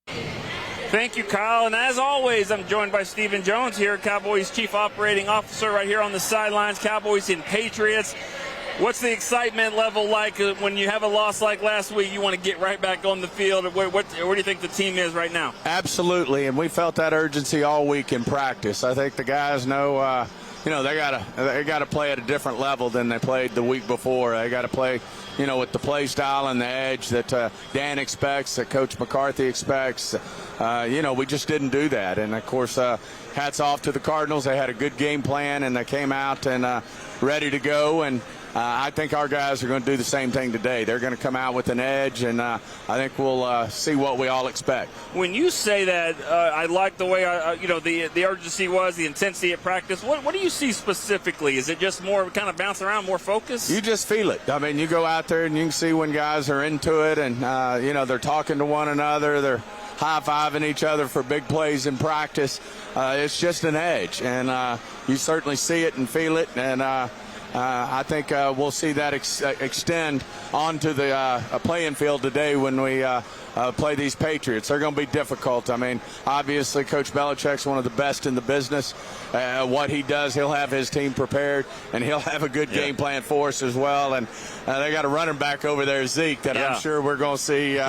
Thank you, Kyle. And as always, I'm joined by Stephen Jones here, Cowboys Chief Operating Officer, right here on the sidelines, Cowboys and Patriots. What's the excitement level like when you have a loss like last week? You want to get right back on the field. Where do you think the team is right now? Absolutely, and we felt that urgency all week in practice. I think the guys know, they gotta play at a different level than they played the week before. They got to play, with the play style and the edge that Dan expects, that Coach McCarthy expects. We just didn't do that, and of course, hats off to the Cardinals. They had a good game plan, and they came out and ready to go. And I think our guys are going to do the same thing today. They're going to come out with an edge, and I think we'll see what we all expect. When you say that, I like the way the urgency was, the intensity at practice. What do you see specifically? Is it just more kind of bounce around, more focus? You just feel it. I mean, you go out there and you can see when guys are into it, and they're talking to one another. They're high-fiving each other for big plays in practice. It's just an edge, and you certainly see it and feel it, and I think we'll see that extend onto the playing field today when we play these Patriots. They're going to be difficult. I mean, obviously, Coach Belichick's one of the best in the business. What he does, he'll have his team prepared, and he'll have a good game plan for us as well. And they got a running back over there, Zeke, that I'm sure we're going to see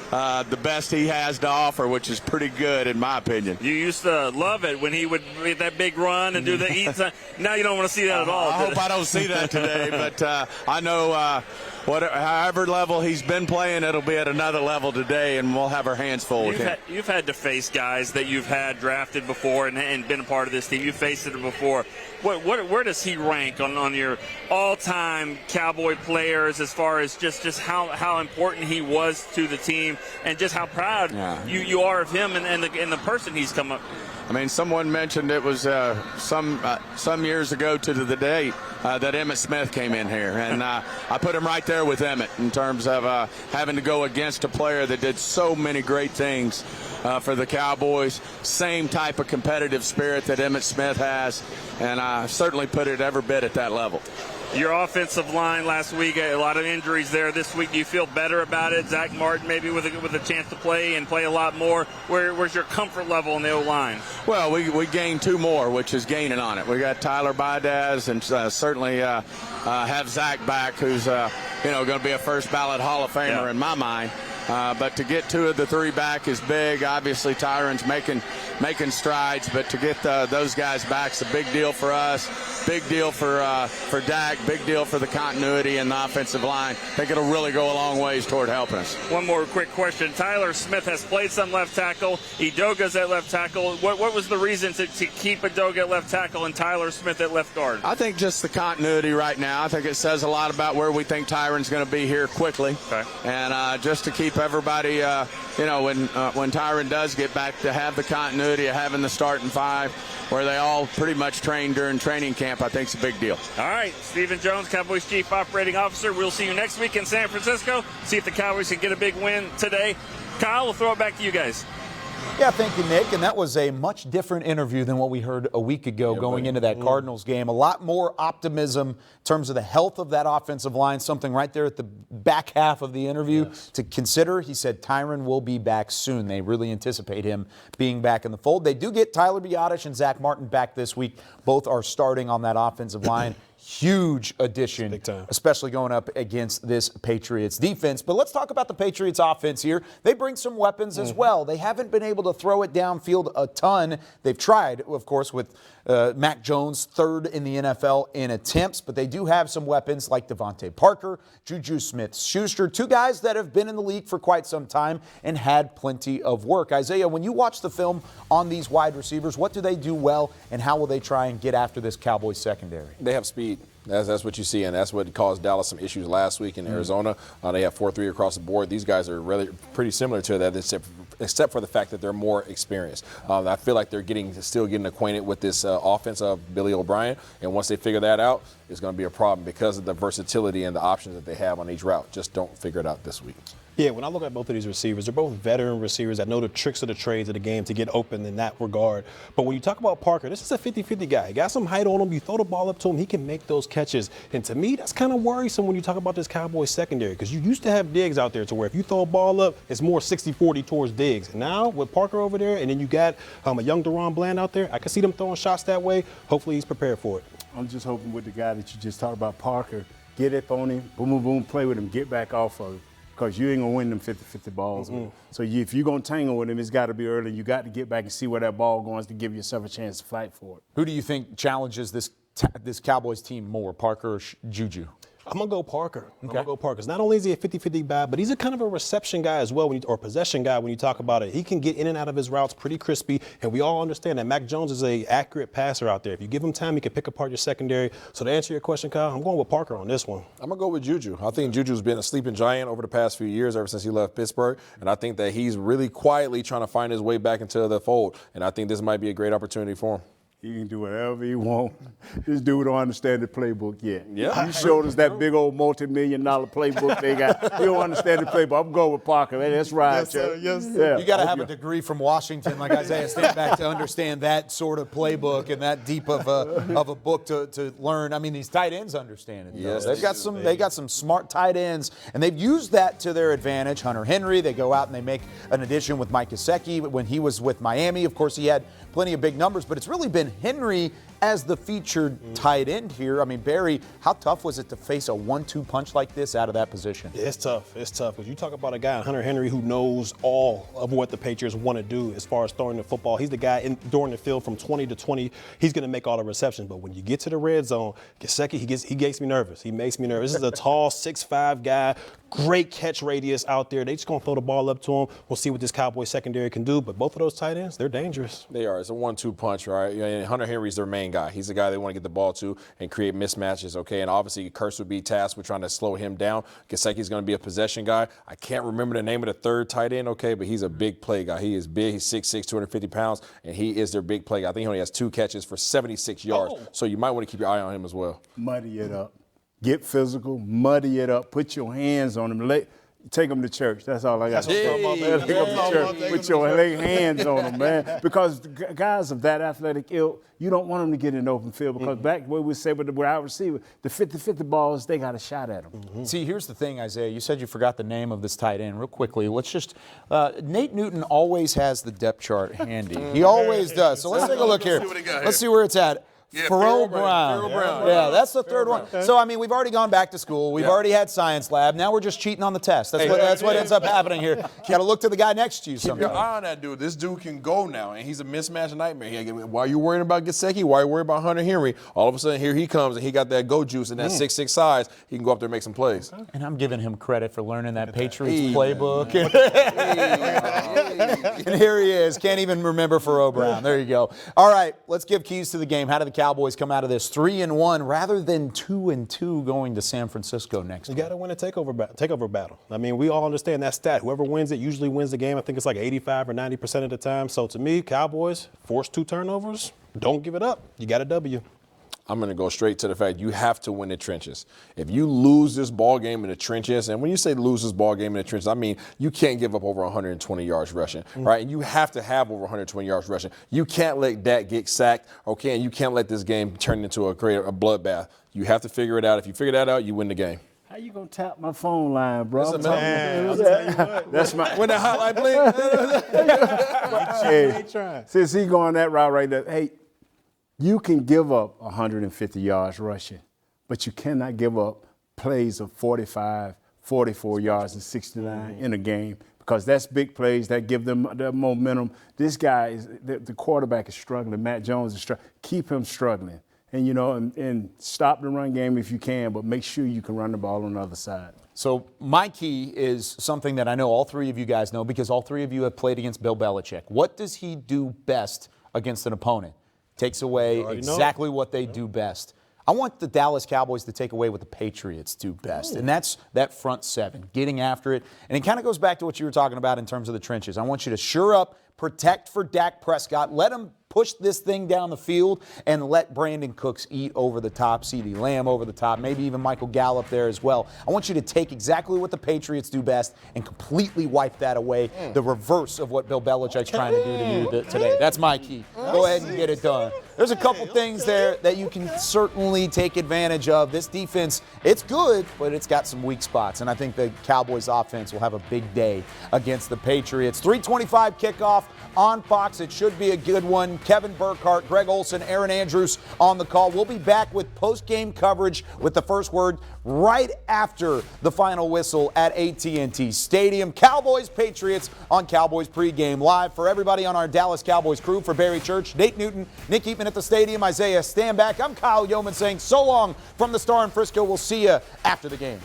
the best he has to offer, which is pretty good in my opinion. You used to love it when he would make that big run and do the eats. Now you don't want to see that at all. I hope I don't see that today, but I know however level he's been playing, it'll be at another level today, and we'll have our hands full with him. You've had to face guys that you've had drafted before and been a part of this team. You've faced it before. Where does he rank on your all-time Cowboy players as far as just how important he was to the team and just how proud you are of him and the person he's come up? I mean, someone mentioned it was some years ago to the date that Emmitt Smith came in here, and I put him right there with Emmitt in terms of having to go against a player that did so many great things for the Cowboys. Same type of competitive spirit that Emmitt Smith has, and I certainly put it every bit at that level. Your offensive line last week, a lot of injuries there. This week, do you feel better about it? Zach Martin maybe with a chance to play and play a lot more. Where's your comfort level in the O-line? Well, we gained 2 more, which is gaining on it. We got Tyler Baidaz and certainly have Zach back, who's going to be a first ballot Hall of Famer in my mind. But to get 2 of the 3 back is big. Obviously, Tyron's making strides, but to get those guys back is a big deal for us, big deal for Dak, big deal for the continuity in the offensive line. I think it'll really go a long ways toward helping us. One more quick question. Tyler Smith has played some left tackle. Edoga's at left tackle. What was the reason to keep Edoga at left tackle and Tyler Smith at left guard? I think just the continuity right now. I think it says a lot about where we think Tyron's going to be here quickly. Okay. And just to keep everybody, when Tyron does get back, to have the continuity of having the starting 5 where they all pretty much train during training camp, I think is a big deal. All right, Stephen Jones, Cowboys Chief Operating Officer. We'll see you next week in San Francisco. See if the Cowboys can get a big win today. Kyle, we'll throw it back to you guys. Yeah, thank you, Nick. And that was a much different interview than what we heard a week ago going into that Cardinals game. A lot more optimism in terms of the health of that offensive line, something right there at the back half of the interview to consider. He said Tyron will be back soon. They really anticipate him being back in the fold. They do get Tyler Biadasz and Zach Martin back this week. Both are starting on that offensive line. Huge addition, especially going up against this Patriots defense. But let's talk about the Patriots offense here. They bring some weapons as well. They haven't been able to throw it downfield a ton. They've tried, of course, with Mac Jones, third in the NFL in attempts, but they do have some weapons like Devontae Parker, Juju Smith-Schuster, two guys that have been in the league for quite some time and had plenty of work. Isaiah, when you watch the film on these wide receivers, what do they do well, and how will they try and get after this Cowboys secondary? They have speed. That's what you see, and that's what caused Dallas some issues last week in Arizona. They have 4-3 across the board. These guys are really pretty similar to that, except for the fact that they're more experienced. I feel like they're still getting acquainted with this offense of Billy O'Brien, and once they figure that out, it's going to be a problem because of the versatility and the options that they have on each route. Just don't figure it out this week. Yeah, when I look at both of these receivers, they're both veteran receivers that know the tricks of the trades of the game to get open in that regard. But when you talk about Parker, this is a 50-50 guy. He got some height on him. You throw the ball up to him, he can make those catches. And to me, that's kind of worrisome when you talk about this Cowboys secondary, because you used to have Diggs out there to where if you throw a ball up, it's more 60-40 towards Diggs. And now with Parker over there, and then you got a young Deron Bland out there, I can see them throwing shots that way. Hopefully he's prepared for it. I'm just hoping with the guy that you just talked about, Parker, get up on him, boom, boom, boom, play with him, get back off of him. Because you ain't going to win them 50-50 balls. So if you're going to tangle with him, it's got to be early. You got to get back and see where that ball goes to give yourself a chance to fight for it. Who do you think challenges this Cowboys team more, Parker or Juju? I'm going to go Parker. I'm going to go Parker. Because not only is he a 50-50 guy, but he's a kind of a reception guy as well, or possession guy when you talk about it. He can get in and out of his routes pretty crispy, and we all understand that Mac Jones is an accurate passer out there. If you give him time, he can pick apart your secondary. So to answer your question, Kyle, I'm going with Parker on this one. I'm going to go with Juju. I think Juju's been a sleeping giant over the past few years, ever since he left Pittsburgh, and I think that he's really quietly trying to find his way back into the fold, and I think this might be a great opportunity for him. He can do whatever he wants. This dude don't understand the playbook yet. Yeah. You showed us that big old multi-million-dollar playbook they got. You don't understand the playbook. I'm going with Parker. Hey, that's right, yes, sir. Yes, sir. You got to have a degree from Washington, like Isaiah Stanback, to understand that sort of playbook and that deep of a book to learn. I mean, these tight ends understand it. Yes, they got some smart tight ends, and they've used that to their advantage. Hunter Henry, they go out and they make an addition with Mike Gesicki. When he was with Miami, of course, he had plenty of big numbers, but it's really been Henry as the featured tight end here. I mean, Barry, how tough was it to face a 1-2 punch like this out of that position? Yeah, it's tough. It's tough because you talk about a guy, Hunter Henry, who knows all of what the Patriots want to do as far as throwing the football. He's the guy during the field from 20 to 20. He's going to make all the receptions. But when you get to the red zone, Gesicki, he makes me nervous. He makes me nervous. This is a tall 6'5" guy, great catch radius out there. They just going to throw the ball up to him. We'll see what this Cowboys secondary can do. But both of those tight ends, they're dangerous. They are. It's a 1-2 punch, right? And Hunter Henry's their main guy. He's the guy they want to get the ball to and create mismatches, okay? And obviously, Kurtz would be tasked with trying to slow him down. Gesicki's going to be a possession guy. I can't remember the name of the third tight end, okay, but he's a big play guy. He is big. He's 6'6", 250 pounds, and he is their big play guy. I think he only has 2 catches for 76 yards, so you might want to keep your eye on him as well. Muddy it up. Get physical. Muddy it up. Put your hands on him. Take them to church. That's all I got. Take them to church. Put your hands on them, man. Because guys of that athletic ilk, you don't want them to get in the open field because back where we say with the wide receiver, the 50-50 balls, they got a shot at them. See, here's the thing, Isaiah. You said you forgot the name of this tight end. Real quickly, let's just Nate Newton always has the depth chart handy. He always does. So let's take a look here. Let's see where it's at. Yeah, Farrell Brown. Yeah, that's the third one. So, I mean, we've already gone back to school. We've already had science lab. Now we're just cheating on the test. That's what ends up happening here. You got to look to the guy next to you sometimes. Keep your eye on that dude. This dude can go now, and he's a mismatch nightmare. While you're worrying about Gesicki, while you're worried about Hunter Henry, all of a sudden here he comes, and he got that go juice and that 6'6" size. He can go up there and make some plays. And I'm giving him credit for learning that Patriots playbook. And here he is. Can't even remember Farrell Brown. There you go. All right, let's give keys to the game. How do the Cowboys come out of this 3-1 rather than 2-2 going to San Francisco next week? You got to win a takeover battle. I mean, we all understand that stat. Whoever wins it usually wins the game. I think it's like 85 or 90% of the time. So to me, Cowboys, force 2 turnovers. Don't give it up. You got a W. I'm going to go straight to the fact you have to win the trenches. If you lose this ball game in the trenches, and when you say lose this ball game in the trenches, I mean you can't give up over 120 yards rushing, right? And you have to have over 120 yards rushing. You can't let Dak get sacked, okay? And you can't let this game turn into a bloodbath. You have to figure it out. If you figure that out, you win the game. How you gonna tap my phone line, bro? I'll tell you what. That's my. When the hotline blink. Hey, since he going that route right there, hey, you can give up 150 yards rushing, but you cannot give up plays of 45, 44 yards and 69 in a game because that's big plays that give them the momentum. This guy the quarterback is struggling. Matt Jones is struggling. Keep him struggling. And, and stop the run game if you can, but make sure you can run the ball on the other side. So my key is something that I know all three of you guys know because all three of you have played against Bill Belichick. What does he do best against an opponent? Takes away exactly what they do best. I want the Dallas Cowboys to take away what the Patriots do best, and that's that front seven, getting after it. And it kind of goes back to what you were talking about in terms of the trenches. I want you to shore up, protect for Dak Prescott, let him push this thing down the field, and let Brandon Cooks eat over the top, CeeDee Lamb over the top, maybe even Michael Gallup there as well. I want you to take exactly what the Patriots do best and completely wipe that away, the reverse of what Bill Belichick's trying to do to you today. That's my key. Go ahead and get it done. There's a couple things there that you can certainly take advantage of. This defense, it's good, but it's got some weak spots, and I think the Cowboys offense will have a big day against the Patriots. 3:25 kickoff on Fox. It should be a good one. Kevin Burkhardt, Greg Olsen, Aaron Andrews on the call. We'll be back with post-game coverage with the first word right after the final whistle at AT&T Stadium. Cowboys, Patriots on Cowboys Pregame Live. For everybody on our Dallas Cowboys crew, for Barry Church, Nate Newton, Nick Eatman at the stadium, Isaiah Stanback, I'm Kyle Yeoman saying so long from the Star in Frisco. We'll see you after the game.